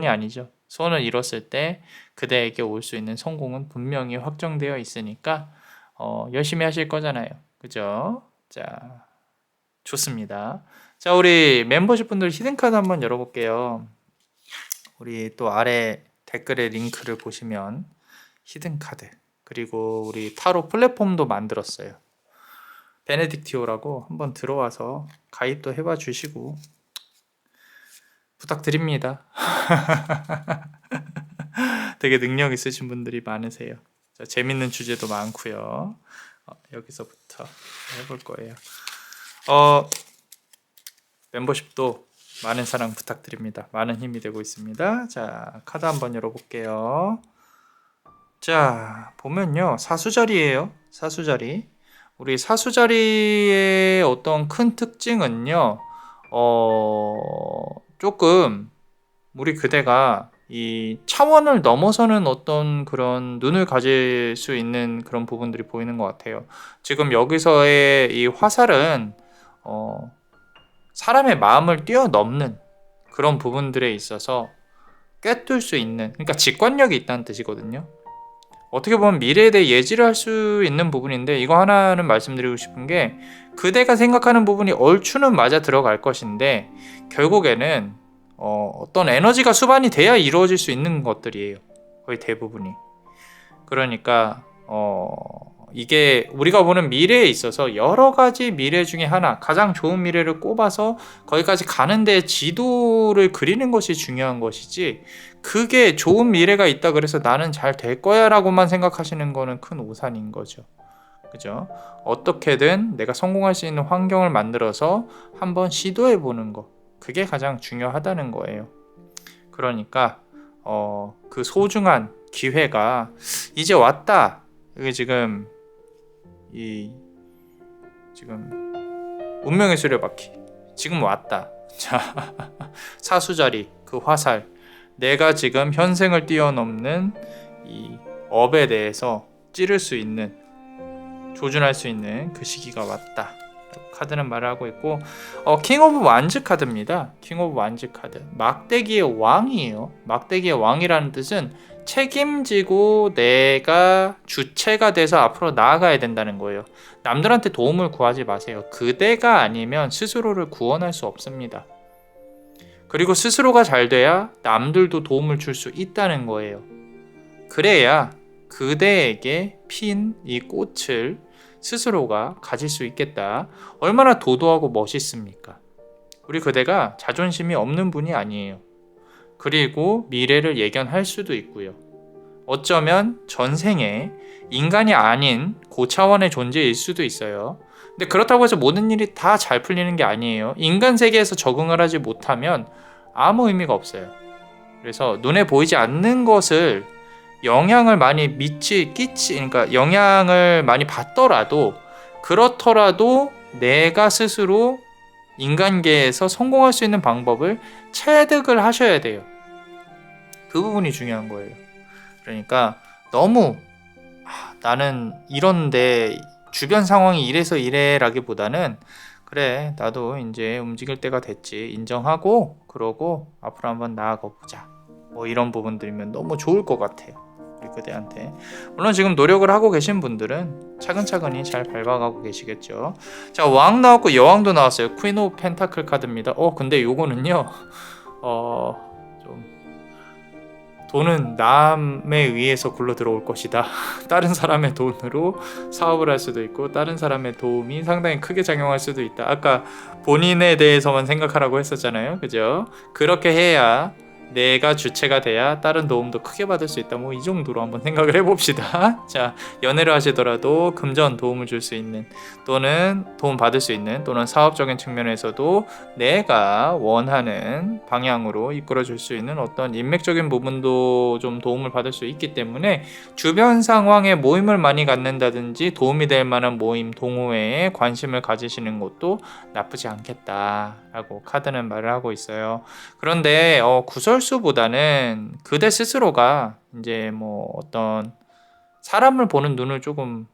A: 아니죠. 소원을 이뤘을 때 그대에게 올 수 있는 성공은 분명히 확정되어 있으니까 열심히 하실 거잖아요. 그죠? 자, 좋습니다. 자, 우리 멤버십 분들 히든카드 한번 열어볼게요. 우리 또 아래 댓글에 링크를 보시면 히든카드, 그리고 우리 타로 플랫폼도 만들었어요. 베네딕티오라고 한번 들어와서 가입도 해봐 주시고 부탁드립니다. 되게 능력 있으신 분들이 많으세요. 자, 재밌는 주제도 많고요. 여기서부터 해볼 거예요. 멤버십도 많은 사랑 부탁드립니다. 많은 힘이 되고 있습니다. 자, 카드 한번 열어볼게요. 자, 보면요, 사수자리예요. 사수자리. 우리 사수자리의 어떤 큰 특징은요, 조금 우리 그대가 이 차원을 넘어서는 어떤 그런 눈을 가질 수 있는 그런 부분들이 보이는 것 같아요. 지금 여기서의 이 화살은 사람의 마음을 뛰어넘는 그런 부분들에 있어서 꿰뚫 수 있는, 그러니까 직관력이 있다는 뜻이거든요. 어떻게 보면 미래에 대해 예지를 할 수 있는 부분인데, 이거 하나는 말씀드리고 싶은 게, 그대가 생각하는 부분이 얼추는 맞아 들어갈 것인데 결국에는 어떤 에너지가 수반이 돼야 이루어질 수 있는 것들이에요. 거의 대부분이. 그러니까 이게 우리가 보는 미래에 있어서 여러 가지 미래 중에 하나, 가장 좋은 미래를 꼽아서 거기까지 가는 데 지도를 그리는 것이 중요한 것이지, 그게 좋은 미래가 있다 그래서 나는 잘 될 거야 라고만 생각하시는 거는 큰 오산인 거죠. 그죠? 어떻게든 내가 성공할 수 있는 환경을 만들어서 한번 시도해 보는 거, 그게 가장 중요하다는 거예요. 그러니까 그 소중한 기회가 이제 왔다. 이게 지금 운명의 수레바퀴 지금 왔다. 자, 사수자리, 그 화살, 내가 지금 현생을 뛰어넘는 이 업에 대해서 찌를 수 있는, 조준할 수 있는 그 시기가 왔다. 카드는 말을 하고 있고, 킹 오브 완즈 카드입니다. 킹 오브 완즈 카드, 막대기의 왕이에요. 막대기의 왕이라는 뜻은 책임지고 내가 주체가 돼서 앞으로 나아가야 된다는 거예요. 남들한테 도움을 구하지 마세요. 그대가 아니면 스스로를 구원할 수 없습니다. 그리고 스스로가 잘 돼야 남들도 도움을 줄 수 있다는 거예요. 그래야 그대에게 핀 이 꽃을 스스로가 가질 수 있겠다. 얼마나 도도하고 멋있습니까? 우리 그대가 자존심이 없는 분이 아니에요. 그리고 미래를 예견할 수도 있고요. 어쩌면 전생에 인간이 아닌 고차원의 존재일 수도 있어요. 근데 그렇다고 해서 모든 일이 다 잘 풀리는 게 아니에요. 인간 세계에서 적응을 하지 못하면 아무 의미가 없어요. 그래서 눈에 보이지 않는 것을 영향을 많이 그러니까 영향을 많이 받더라도, 그렇더라도 내가 스스로 인간계에서 성공할 수 있는 방법을 체득을 하셔야 돼요. 그 부분이 중요한 거예요. 그러니까 너무 나는 이런데 주변 상황이 이래서 이래라기보다는, 그래 나도 이제 움직일 때가 됐지 인정하고, 그러고 앞으로 한번 나아가 보자, 뭐 이런 부분들이면 너무 좋을 것 같아요, 우리 그대한테. 물론 지금 노력을 하고 계신 분들은 차근차근히 잘 밟아가고 계시겠죠. 자, 왕 나왔고 여왕도 나왔어요. 퀸 오브 펜타클 카드입니다. 근데 요거는요 좀 돈은 남에 의해서 굴러 들어올 것이다. 다른 사람의 돈으로 사업을 할 수도 있고, 다른 사람의 도움이 상당히 크게 작용할 수도 있다. 아까 본인에 대해서만 생각하라고 했었잖아요. 그죠? 그렇게 해야, 내가 주체가 돼야 다른 도움도 크게 받을 수 있다. 뭐 이 정도로 한번 생각을 해봅시다. 자, 연애를 하시더라도 금전 도움을 줄 수 있는, 또는 도움 받을 수 있는, 또는 사업적인 측면에서도 내가 원하는 방향으로 이끌어 줄 수 있는 어떤 인맥적인 부분도 좀 도움을 받을 수 있기 때문에, 주변 상황에 모임을 많이 갖는다든지 도움이 될 만한 모임, 동호회에 관심을 가지시는 것도 나쁘지 않겠다라고 카드는 말을 하고 있어요. 그런데 구설수보다는 그대 스스로가 이제 뭐 어떤 사람을 보는 눈을 조금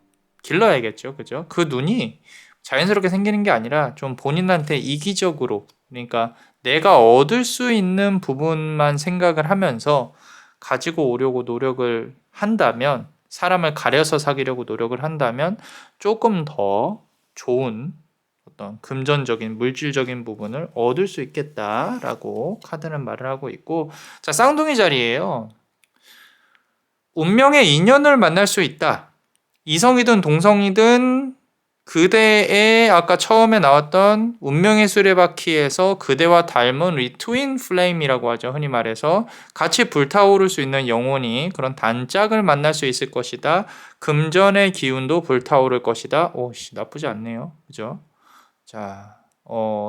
A: 길러야겠죠. 그죠? 그 눈이 자연스럽게 생기는 게 아니라 좀 본인한테 이기적으로, 그러니까 내가 얻을 수 있는 부분만 생각을 하면서 가지고 오려고 노력을 한다면, 사람을 가려서 사귀려고 노력을 한다면 조금 더 좋은 어떤 금전적인, 물질적인 부분을 얻을 수 있겠다라고 카드는 말을 하고 있고, 자, 쌍둥이 자리예요. 운명의 인연을 만날 수 있다. 이성이든 동성이든 그대의 아까 처음에 나왔던 운명의 수레바퀴에서 그대와 닮은 이 트윈 플레임이라고 하죠. 흔히 말해서 같이 불타오를 수 있는 영혼이, 그런 단짝을 만날 수 있을 것이다. 금전의 기운도 불타오를 것이다. 나쁘지 않네요. 그죠? 자,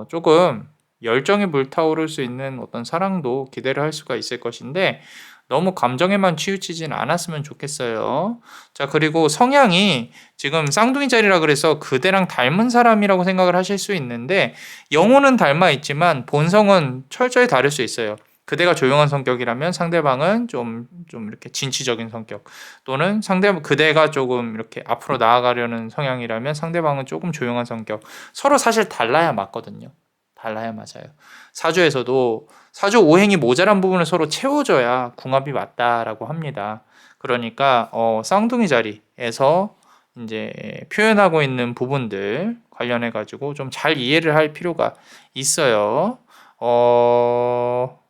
A: 조금 열정이 불타오를 수 있는 어떤 사랑도 기대를 할 수가 있을 것인데, 너무 감정에만 치우치진 않았으면 좋겠어요. 자, 그리고 성향이 지금 쌍둥이 자리라 그래서 그대랑 닮은 사람이라고 생각을 하실 수 있는데, 영혼은 닮아 있지만 본성은 철저히 다를 수 있어요. 그대가 조용한 성격이라면 상대방은 좀 이렇게 진취적인 성격, 또는 그대가 조금 이렇게 앞으로 나아가려는 성향이라면 상대방은 조금 조용한 성격. 서로 사실 달라야 맞거든요. 달라야 맞아요. 사주에서도 사주 오행이 모자란 부분을 서로 채워줘야 궁합이 맞다라고 합니다. 그러니까 쌍둥이 자리에서 이제 표현하고 있는 부분들 관련해 가지고 좀 잘 이해를 할 필요가 있어요.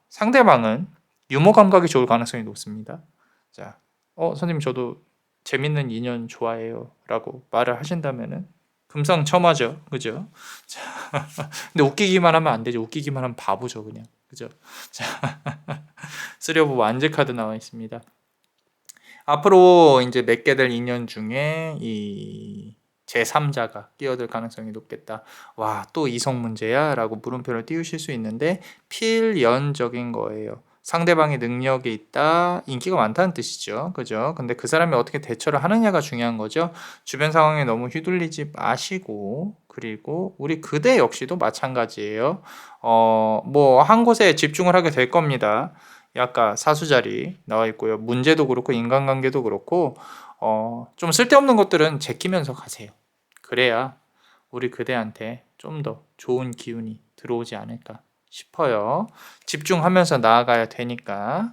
A: 상대방은 유머 감각이 좋을 가능성이 높습니다. 자, 선생님 저도 재밌는 인연 좋아해요 라고 말을 하신다면은 금상첨화죠. 그죠? 자, 근데 웃기기만 하면 안 되죠. 웃기기만 하면 바보죠, 그냥. 그죠? 자, 쓰려보 완제 카드 나와 있습니다. 앞으로 이제 맺게 될 인연 중에 이 제3자가 끼어들 가능성이 높겠다. 와, 또 이성 문제야? 라고 물음표를 띄우실 수 있는데, 필연적인 거예요. 상대방의 능력이 있다, 인기가 많다는 뜻이죠. 그죠? 근데 그 사람이 어떻게 대처를 하느냐가 중요한 거죠. 주변 상황에 너무 휘둘리지 마시고, 그리고 우리 그대 역시도 마찬가지예요. 뭐 한 곳에 집중을 하게 될 겁니다. 아까 사수자리 나와 있고요. 문제도 그렇고 인간관계도 그렇고 좀 쓸데없는 것들은 제끼면서 가세요. 그래야 우리 그대한테 좀 더 좋은 기운이 들어오지 않을까 싶어요. 집중하면서 나아가야 되니까.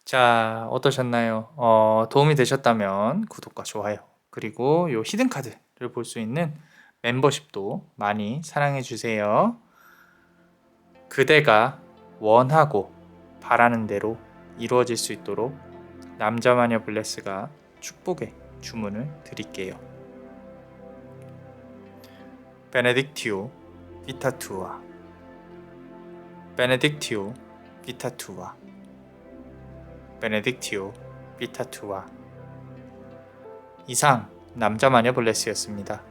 A: 자, 어떠셨나요? 도움이 되셨다면 구독과 좋아요, 그리고 요 히든 카드를 볼 수 있는 멤버십도 많이 사랑해 주세요. 그대가 원하고 바라는 대로 이루어질 수 있도록 남자마녀 블레스가 축복의 주문을 드릴게요. 베네딕티오 비타투아, 베네딕티오 비타투아, 베네딕티오 비타투아. 이상 남자마녀 블레스였습니다.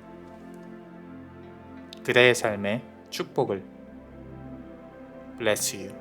A: 그대의 삶에 축복을. bless you.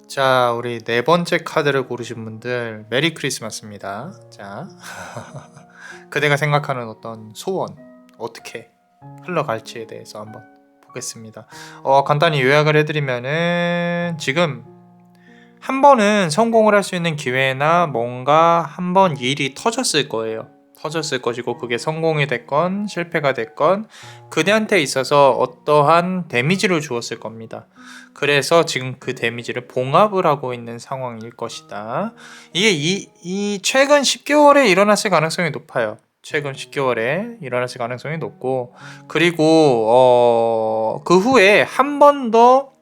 A: 자, 우리 네 번째 카드를 고르신 분들 메리 크리스마스입니다. 자, 그대가 생각하는 어떤 소원 어떻게 흘러갈지에 대해서 한번 보겠습니다. 간단히 요약을 해드리면은 지금 한 번은 성공을 할 수 있는 기회나 뭔가 한 번 일이 터졌을 거예요. 터졌을 것이고 그게 성공이 됐건 실패가 됐건 그대한테 있어서 어떠한 데미지를 주었을 겁니다. 그래서 지금 그 데미지를 봉합을 하고 있는 상황일 것이다. 이게 이 최근 10개월에 일어났을 가능성이 높아요. 최근 10개월에 일어났을 가능성이 높고 그리고 그 후에 한 번 더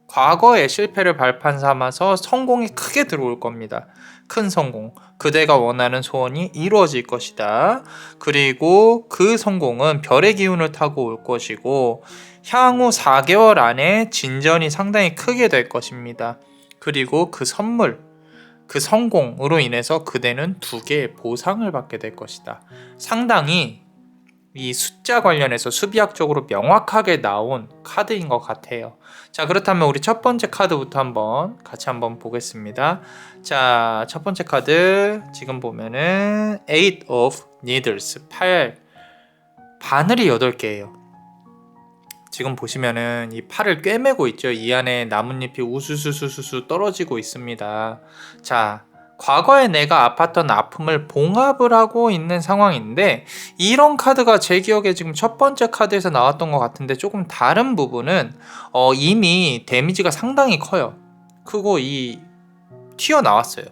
A: 과거의 실패를 발판 삼아서 성공이 크게 들어올 겁니다. 큰 성공. 그대가 원하는 소원이 이루어질 것이다. 그리고 그 성공은 별의 기운을 타고 올 것이고 향후 4개월 안에 진전이 상당히 크게 될 것입니다. 그리고 그 선물, 그 성공으로 인해서 그대는 2개의 보상을 받게 될 것이다. 상당히 이 숫자 관련해서 수비학적으로 명확하게 나온 카드인 것 같아요. 자, 그렇다면 우리 첫 번째 카드부터 같이 한번 보겠습니다. 자, 첫 번째 카드 지금 보면은 8 of Needles 8 바늘이 8개예요. 지금 보시면은 이 팔을 꿰매고 있죠. 이 안에 나뭇잎이 우수수수수 떨어지고 있습니다. 자, 과거에 내가 아팠던 아픔을 봉합을 하고 있는 상황인데 이런 카드가 제 기억에 지금 첫 번째 카드에서 나왔던 것 같은데 조금 다른 부분은 이미 데미지가 상당히 커요. 크고 튀어나왔어요.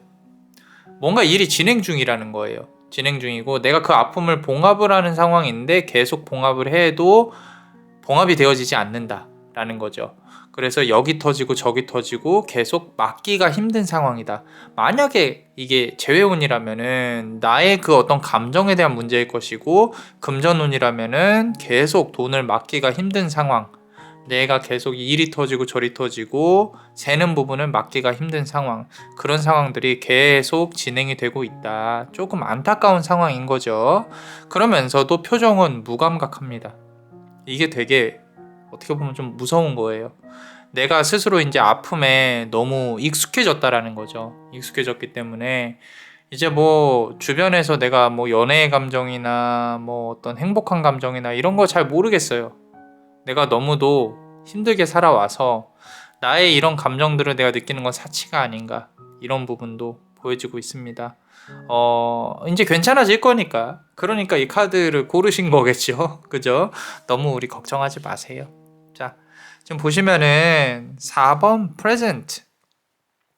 A: 뭔가 일이 진행 중이라는 거예요. 진행 중이고 내가 그 아픔을 봉합을 하는 상황인데 계속 봉합을 해도 봉합이 되어지지 않는다라는 거죠. 그래서 여기 터지고 저기 터지고 계속 막기가 힘든 상황이다. 만약에 이게 재회운이라면은 나의 그 어떤 감정에 대한 문제일 것이고 금전운이라면은 계속 돈을 막기가 힘든 상황. 내가 계속 이리 터지고 저리 터지고 새는 부분을 막기가 힘든 상황. 그런 상황들이 계속 진행이 되고 있다. 조금 안타까운 상황인 거죠. 그러면서도 표정은 무감각합니다. 이게 되게 어떻게 보면 좀 무서운 거예요. 내가 스스로 이제 아픔에 너무 익숙해졌다라는 거죠. 익숙해졌기 때문에 이제 뭐 주변에서 내가 뭐 연애의 감정이나 뭐 어떤 행복한 감정이나 이런 거 잘 모르겠어요. 내가 너무도 힘들게 살아와서 나의 이런 감정들을 내가 느끼는 건 사치가 아닌가 이런 부분도 보여지고 있습니다. 이제 괜찮아질 거니까 그러니까 이 카드를 고르신 거겠죠. 그죠? 너무 우리 걱정하지 마세요. 자, 지금 보시면은 4번 present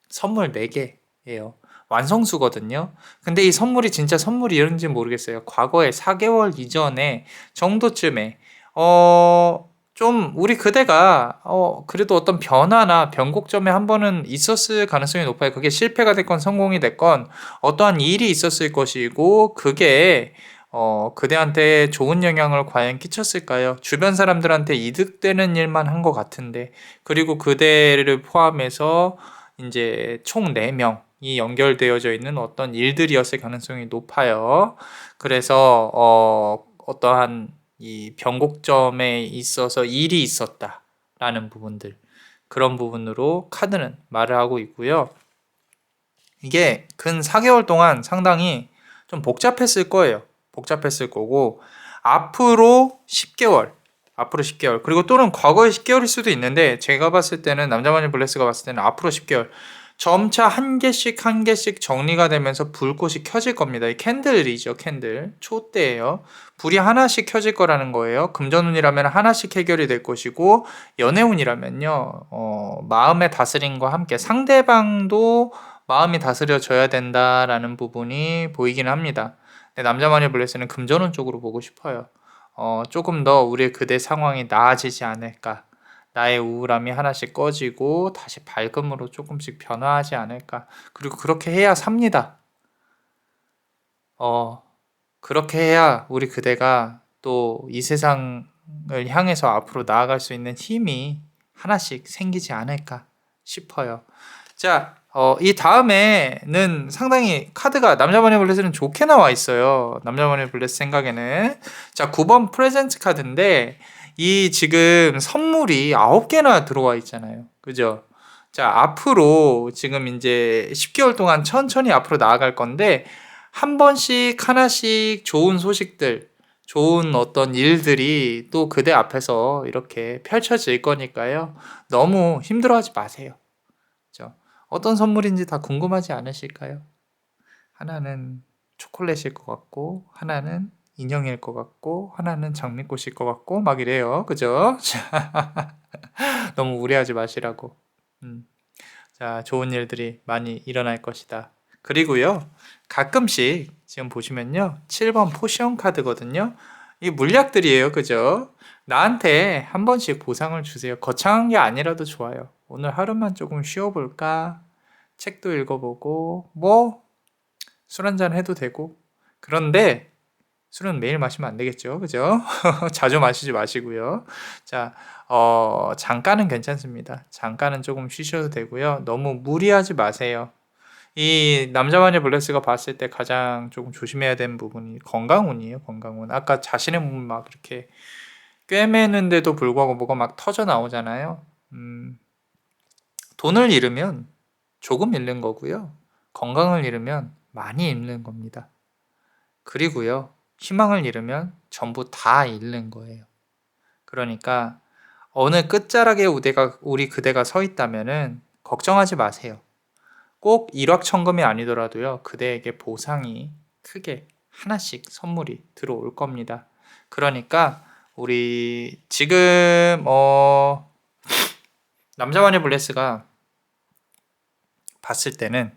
A: 선물 4개예요. 완성수거든요. 근데 이 선물이 진짜 선물이 이런지 모르겠어요. 과거에 4개월 이전에 정도쯤에 좀 우리 그대가 그래도 어떤 변화나 변곡점에 한 번은 있었을 가능성이 높아요. 그게 실패가 됐건 성공이 됐건 어떠한 일이 있었을 것이고 그게 그대한테 좋은 영향을 과연 끼쳤을까요? 주변 사람들한테 이득되는 일만 한 것 같은데 그리고 그대를 포함해서 이제 총 4명이 연결되어져 있는 어떤 일들이었을 가능성이 높아요. 그래서 어떠한 이 변곡점에 있어서 일이 있었다라는 부분들 그런 부분으로 카드는 말을 하고 있고요. 이게 근 4개월 동안 상당히 좀 복잡했을 거예요. 복잡했을 거고 앞으로 10개월 그리고 또는 과거의 10개월일 수도 있는데 제가 봤을 때는 남자마녀 블레스가 봤을 때는 앞으로 10개월 점차 한 개씩 한 개씩 정리가 되면서 불꽃이 켜질 겁니다. 이 캔들이죠, 캔들. 촛대예요. 불이 하나씩 켜질 거라는 거예요. 금전운이라면 하나씩 해결이 될 것이고, 연애운이라면요, 마음의 다스림과 함께 상대방도 마음이 다스려져야 된다라는 부분이 보이긴 합니다. 남자 마녀 블레스는 금전운 쪽으로 보고 싶어요. 조금 더 우리 그대 상황이 나아지지 않을까. 나의 우울함이 하나씩 꺼지고 다시 밝음으로 조금씩 변화하지 않을까. 그리고 그렇게 해야 삽니다. 그렇게 해야 우리 그대가 또 이 세상을 향해서 앞으로 나아갈 수 있는 힘이 하나씩 생기지 않을까 싶어요. 자, 이 다음에는 상당히 카드가 남자마녀 블레스는 좋게 나와 있어요. 남자마녀 블레스 생각에는. 자, 9번 프레젠트 카드인데 이 지금 선물이 9개나 들어와 있잖아요. 그죠? 자, 앞으로 지금 이제 10개월 동안 천천히 앞으로 나아갈 건데 한 번씩 하나씩 좋은 소식들, 좋은 어떤 일들이 또 그대 앞에서 이렇게 펼쳐질 거니까요. 너무 힘들어하지 마세요. 그죠? 어떤 선물인지 다 궁금하지 않으실까요? 하나는 초콜릿일 것 같고, 하나는 인형일 것 같고, 하나는 장미꽃일 것 같고, 막 이래요. 그죠? 너무 우려하지 마시라고. 자, 좋은 일들이 많이 일어날 것이다. 그리고요, 가끔씩 지금 보시면요, 7번 포션 카드거든요. 이 물약들이에요. 그죠? 나한테 한 번씩 보상을 주세요. 거창한 게 아니라도 좋아요. 오늘 하루만 조금 쉬어볼까? 책도 읽어보고, 술 한잔 해도 되고. 그런데 술은 매일 마시면 안 되겠죠. 그죠? 자주 마시지 마시고요. 자, 잠깐은 괜찮습니다. 잠깐은 조금 쉬셔도 되고요. 너무 무리하지 마세요. 이 남자마녀 블레스가 봤을 때 가장 조금 조심해야 되는 부분이 건강운이에요. 건강운. 아까 자신의 몸을 막 이렇게 꿰매는데도 불구하고 뭐가 막 터져 나오잖아요. 돈을 잃으면 조금 잃는 거고요. 건강을 잃으면 많이 잃는 겁니다. 그리고요, 희망을 잃으면 전부 다 잃는 거예요. 그러니까 어느 끝자락에 우리 그대가 서 있다면은 걱정하지 마세요. 꼭 일확천금이 아니더라도요, 그대에게 보상이 크게 하나씩 선물이 들어올 겁니다. 그러니까 우리 지금 남자마녀 블레스가 봤을 때는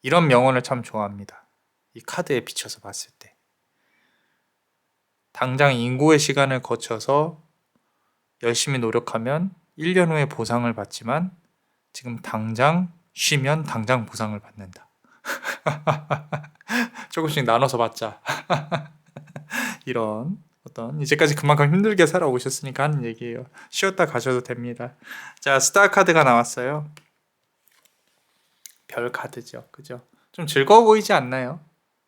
A: 이런 명언을 참 좋아합니다. 이 카드에 비춰서 봤을 때. 당장 인고의 시간을 거쳐서 열심히 노력하면 1년 후에 보상을 받지만 지금 당장 쉬면 당장 보상을 받는다. 조금씩 나눠서 받자. 이런 어떤 이제까지 그만큼 힘들게 살아오셨으니까 하는 얘기예요. 쉬었다 가셔도 됩니다. 자, 스타 카드가 나왔어요. 별 카드죠. 그죠? 좀 즐거워 보이지 않나요?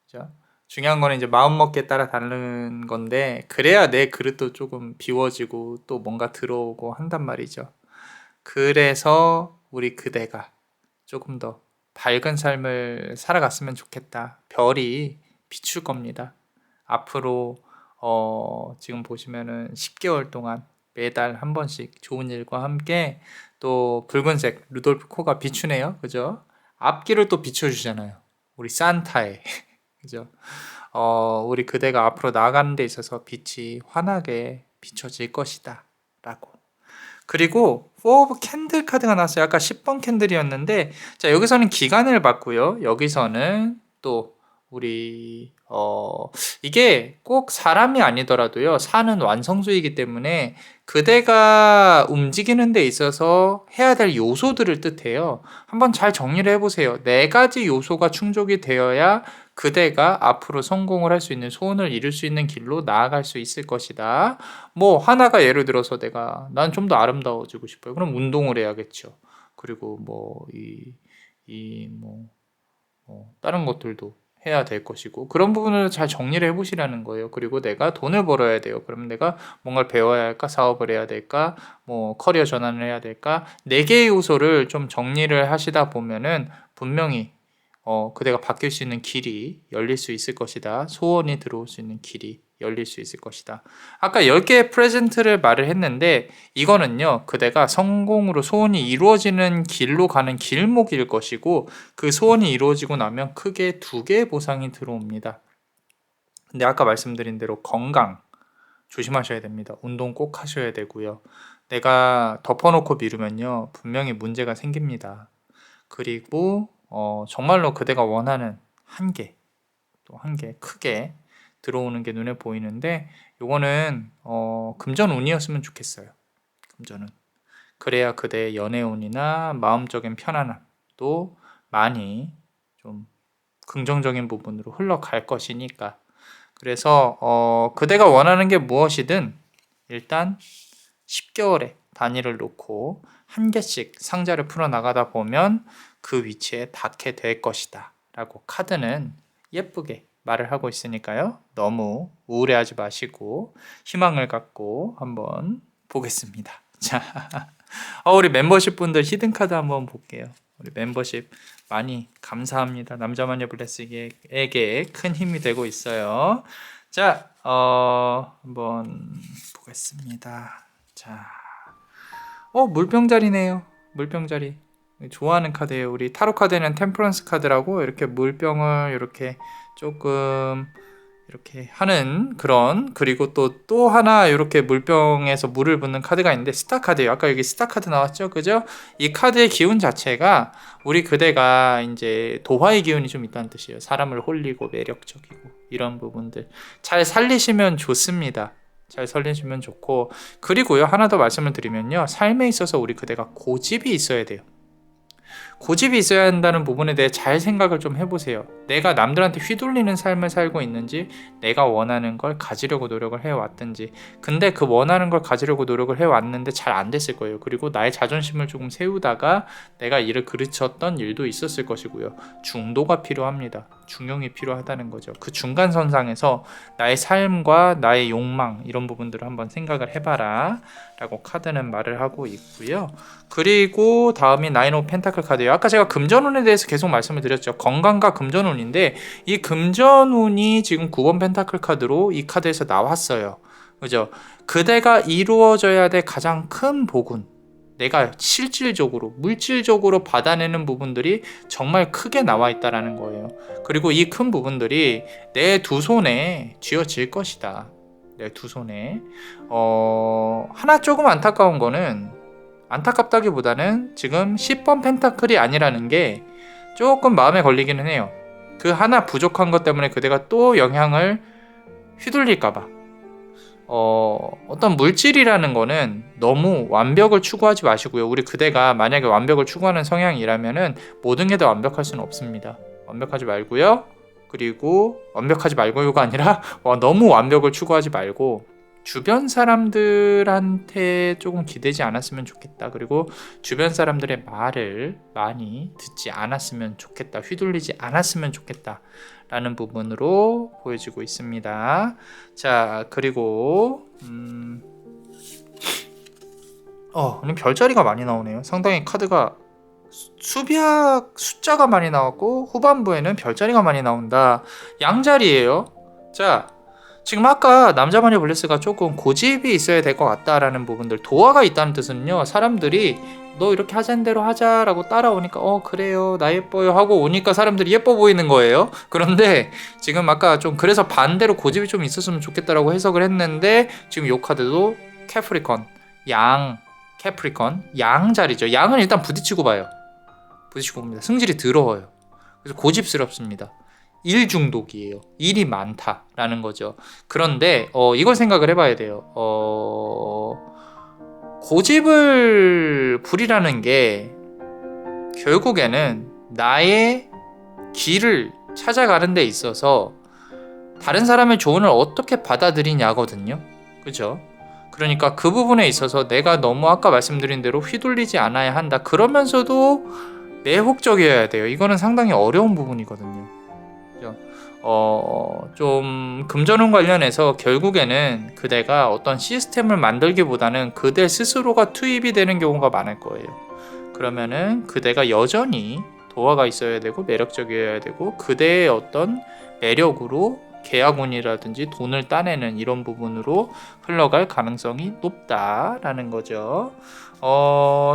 A: 그죠? 중요한 거는 이제 마음먹기에 따라 다른 건데 그래야 내 그릇도 조금 비워지고 또 뭔가 들어오고 한단 말이죠. 그래서 우리 그대가 조금 더 밝은 삶을 살아갔으면 좋겠다. 별이 비출 겁니다. 앞으로 지금 보시면은 10개월 동안 매달 한 번씩 좋은 일과 함께 또 붉은색 루돌프 코가 비추네요. 그죠? 앞길을 또 비춰주잖아요. 우리 산타의. 그죠? 우리 그대가 앞으로 나아가는 데 있어서 빛이 환하게 비춰질 것이다. 라고. 그리고 4 오브 캔들 카드가 나왔어요. 아까 10번 캔들이었는데, 자, 여기서는 기간을 봤고요. 여기서는 또 우리 이게 꼭 사람이 아니더라도요, 사는 완성수이기 때문에 그대가 움직이는 데 있어서 해야 될 요소들을 뜻해요. 한번 잘 정리를 해보세요. 4가지 요소가 충족이 되어야 그대가 앞으로 성공을 할 수 있는, 소원을 이룰 수 있는 길로 나아갈 수 있을 것이다. 뭐 하나가 예를 들어서 난 좀 더 아름다워지고 싶어요. 그럼 운동을 해야겠죠. 그리고 다른 것들도 해야 될 것이고, 그런 부분을 잘 정리를 해보시라는 거예요. 그리고 내가 돈을 벌어야 돼요. 그러면 내가 뭔가를 배워야 할까? 사업을 해야 될까? 커리어 전환을 해야 될까? 4개의 요소를 좀 정리를 하시다 보면은 분명히 그대가 바뀔 수 있는 길이 열릴 수 있을 것이다. 소원이 들어올 수 있는 길이 열릴 수 있을 것이다. 아까 10개의 프레젠트를 말을 했는데 이거는요. 그대가 성공으로 소원이 이루어지는 길로 가는 길목일 것이고 그 소원이 이루어지고 나면 크게 2개의 보상이 들어옵니다. 근데 아까 말씀드린 대로 건강 조심하셔야 됩니다. 운동 꼭 하셔야 되고요. 내가 덮어놓고 미루면요. 분명히 문제가 생깁니다. 그리고 정말로 그대가 원하는 한 개, 또 한 개 크게 들어오는 게 눈에 보이는데 요거는 금전운이었으면 좋겠어요. 금전운. 그래야 그대의 연애운이나 마음적인 편안함도 많이 좀 긍정적인 부분으로 흘러갈 것이니까. 그래서 그대가 원하는 게 무엇이든 일단 10개월의 단위를 놓고 한 개씩 상자를 풀어나가다 보면 그 위치에 닿게 될 것이다 라고 카드는 예쁘게 말을 하고 있으니까요. 너무 우울해하지 마시고 희망을 갖고 한번 보겠습니다. 자, 우리 멤버십 분들 히든카드 한번 볼게요. 우리 멤버십 많이 감사합니다. 남자마녀 블레스에게 큰 힘이 되고 있어요. 자, 한번 보겠습니다. 자, 물병자리네요. 물병자리. 좋아하는 카드예요. 우리 타로 카드는 템퍼런스 카드라고 이렇게 물병을 이렇게 조금 이렇게 하는 그런, 그리고 또 하나 이렇게 물병에서 물을 붓는 카드가 있는데 스타 카드예요. 아까 여기 스타 카드 나왔죠, 그죠? 이 카드의 기운 자체가 우리 그대가 이제 도화의 기운이 좀 있다는 뜻이에요. 사람을 홀리고 매력적이고 이런 부분들 잘 살리시면 좋습니다. 잘 살리시면 좋고, 그리고요 하나 더 말씀을 드리면요, 삶에 있어서 우리 그대가 고집이 있어야 돼요. 고집이 있어야 한다는 부분에 대해 잘 생각을 좀 해보세요. 내가 남들한테 휘둘리는 삶을 살고 있는지, 내가 원하는 걸 가지려고 노력을 해왔든지. 근데 그 원하는 걸 가지려고 노력을 해왔는데 잘 안 됐을 거예요. 그리고 나의 자존심을 조금 세우다가 내가 이를 그르쳤던 일도 있었을 것이고요. 중도가 필요합니다. 중용이 필요하다는 거죠. 그 중간선상에서 나의 삶과 나의 욕망 이런 부분들을 한번 생각을 해봐라 라고 카드는 말을 하고 있고요. 그리고 다음이 나인 오브 펜타클 카드예요. 아까 제가 금전운에 대해서 계속 말씀을 드렸죠. 건강과 금전운인데 이 금전운이 지금 9번 펜타클 카드로 이 카드에서 나왔어요. 그죠? 그대가 이루어져야 될 가장 큰 복은 내가 실질적으로 물질적으로 받아내는 부분들이 정말 크게 나와 있다라는 거예요. 그리고 이 큰 부분들이 내 두 손에 쥐어질 것이다. 내 두 손에. 하나 조금 안타까운 거는, 안타깝다기보다는 지금 10번 펜타클이 아니라는 게 조금 마음에 걸리기는 해요. 그 하나 부족한 것 때문에 그대가 또 영향을 휘둘릴까봐. 어떤 물질이라는 거는 너무 완벽을 추구하지 마시고요. 우리 그대가 만약에 완벽을 추구하는 성향이라면은 모든 게 다 완벽할 수는 없습니다. 완벽하지 말고요. 그리고 완벽하지 말고요가 아니라 너무 완벽을 추구하지 말고 주변 사람들한테 조금 기대지 않았으면 좋겠다. 그리고 주변 사람들의 말을 많이 듣지 않았으면 좋겠다. 휘둘리지 않았으면 좋겠다 라는 부분으로 보여지고 있습니다. 자, 그리고 별자리가 많이 나오네요. 상당히 카드가 수비약 숫자가 많이 나왔고 후반부에는 별자리가 많이 나온다. 양자리예요. 자, 지금 아까 남자마녀 블레스가 조금 고집이 있어야 될 것 같다라는 부분들, 도화가 있다는 뜻은요, 사람들이 너 이렇게 하자는 대로 하자라고 따라오니까 그래요 나 예뻐요 하고 오니까 사람들이 예뻐 보이는 거예요. 그런데 지금 아까 좀 그래서 반대로 고집이 좀 있었으면 좋겠다라고 해석을 했는데, 지금 요 카드도 캐프리컨, 캐프리컨 양자리죠. 양은 일단 부딪히고 봐요. 부딪히고 봅니다. 승질이 더러워요. 그래서 고집스럽습니다. 일 중독이에요. 일이 많다라는 거죠. 그런데 이걸 생각을 해봐야 돼요. 고집을 부리라는 게 결국에는 나의 길을 찾아가는 데 있어서 다른 사람의 조언을 어떻게 받아들이냐거든요. 그죠? 그러니까 그 부분에 있어서 내가 너무 아까 말씀드린 대로 휘둘리지 않아야 한다. 그러면서도 매혹적이어야 돼요. 이거는 상당히 어려운 부분이거든요. 그죠? 좀 금전운 관련해서 결국에는 그대가 어떤 시스템을 만들기보다는 그대 스스로가 투입이 되는 경우가 많을 거예요. 그러면은 그대가 여전히 도화가 있어야 되고 매력적이어야 되고 그대의 어떤 매력으로 계약운이라든지 돈을 따내는 이런 부분으로 흘러갈 가능성이 높다라는 거죠.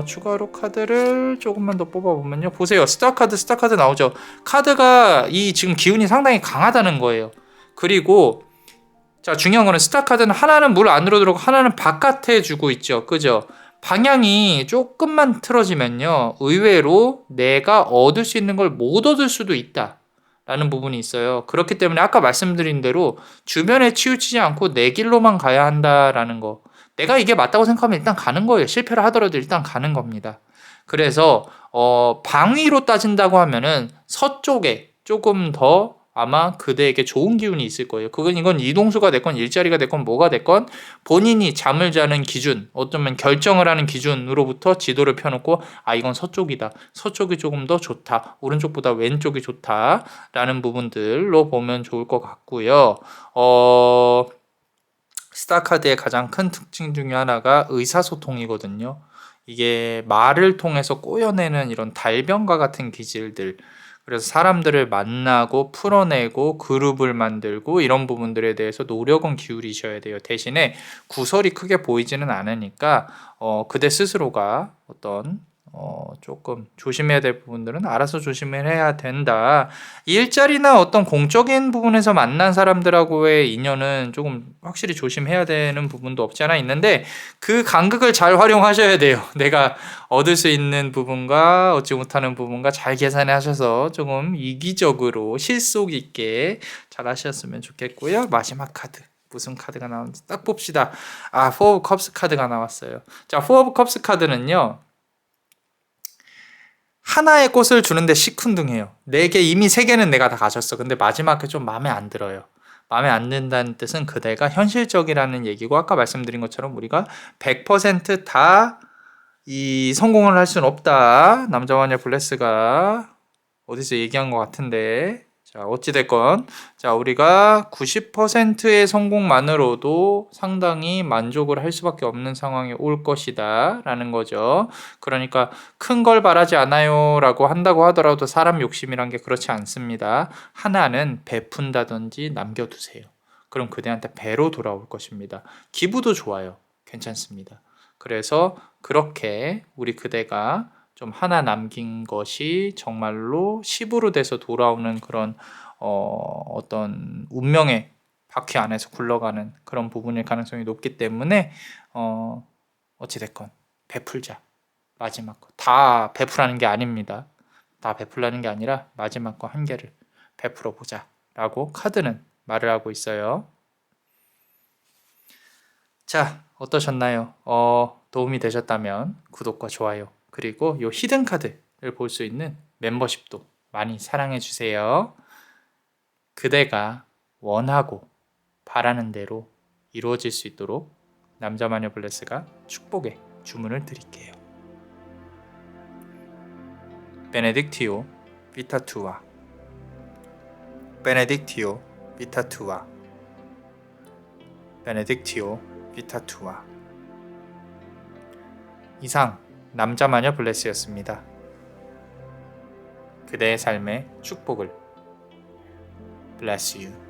A: 추가로 카드를 조금만 더 뽑아보면요. 보세요. 스타 카드 나오죠. 카드가 이 지금 기운이 상당히 강하다는 거예요. 그리고 자, 중요한 거는 스타 카드는 하나는 물 안으로 들어가고 하나는 바깥에 주고 있죠. 그죠? 방향이 조금만 틀어지면요. 의외로 내가 얻을 수 있는 걸 못 얻을 수도 있다. 라는 부분이 있어요. 그렇기 때문에 아까 말씀드린 대로 주변에 치우치지 않고 내 길로만 가야 한다라는 거. 내가 이게 맞다고 생각하면 일단 가는 거예요. 실패를 하더라도 일단 가는 겁니다. 그래서 방위로 따진다고 하면은 서쪽에 조금 더 아마 그대에게 좋은 기운이 있을 거예요. 이건 이동수가 됐건 일자리가 됐건 뭐가 됐건 본인이 잠을 자는 기준, 어쩌면 결정을 하는 기준으로부터 지도를 펴놓고 이건 서쪽이다. 서쪽이 조금 더 좋다. 오른쪽보다 왼쪽이 좋다라는 부분들로 보면 좋을 것 같고요. 스타카드의 가장 큰 특징 중에 하나가 의사소통이거든요. 이게 말을 통해서 꼬여내는 이런 달변과 같은 기질들, 그래서 사람들을 만나고 풀어내고 그룹을 만들고 이런 부분들에 대해서 노력은 기울이셔야 돼요. 대신에 구설이 크게 보이지는 않으니까 그대 스스로가 어떤 조금 조심해야 될 부분들은 알아서 조심을 해야 된다. 일자리나 어떤 공적인 부분에서 만난 사람들하고의 인연은 조금 확실히 조심해야 되는 부분도 없지 않아 있는데 그 간극을 잘 활용하셔야 돼요. 내가 얻을 수 있는 부분과 얻지 못하는 부분과 잘 계산해 하셔서 조금 이기적으로 실속 있게 잘 하셨으면 좋겠고요. 마지막 카드. 무슨 카드가 나오는지 딱 봅시다. 포 오브 컵스 카드가 나왔어요. 자, 포 오브 컵스 카드는요. 하나의 꽃을 주는데 시큰둥해요. 4개 이미 3개는 내가 다 가졌어. 근데 마지막에 좀 마음에 안 들어요. 마음에 안 든다는 뜻은 그대가 현실적이라는 얘기고 아까 말씀드린 것처럼 우리가 100% 다 이 성공을 할 수는 없다. 남자와녀 블레스가 어디서 얘기한 것 같은데 자 어찌됐건 자 우리가 90%의 성공만으로도 상당히 만족을 할 수밖에 없는 상황에 올 것이다 라는 거죠. 그러니까 큰 걸 바라지 않아요 라고 한다고 하더라도 사람 욕심이란 게 그렇지 않습니다. 하나는 베푼다든지 남겨두세요. 그럼 그대한테 배로 돌아올 것입니다. 기부도 좋아요. 괜찮습니다. 그래서 그렇게 우리 그대가 좀 하나 남긴 것이 정말로 10으로 돼서 돌아오는 그런 어떤 운명의 바퀴 안에서 굴러가는 그런 부분일 가능성이 높기 때문에 어찌됐건 베풀자. 마지막 거. 다 베풀라는 게 아닙니다. 다 베풀라는 게 아니라 마지막 거 한 개를 베풀어 보자 라고 카드는 말을 하고 있어요. 자, 어떠셨나요? 도움이 되셨다면 구독과 좋아요 그리고 이 히든 카드를 볼 수 있는 멤버십도 많이 사랑해 주세요. 그대가 원하고 바라는 대로 이루어질 수 있도록 남자마녀 블레스가 축복의 주문을 드릴게요. 베네딕티오 비타투아 베네딕티오 비타투아 베네딕티오 비타투아 이상 남자마녀 블레스였습니다. 그대의 삶의 축복을 Bless you.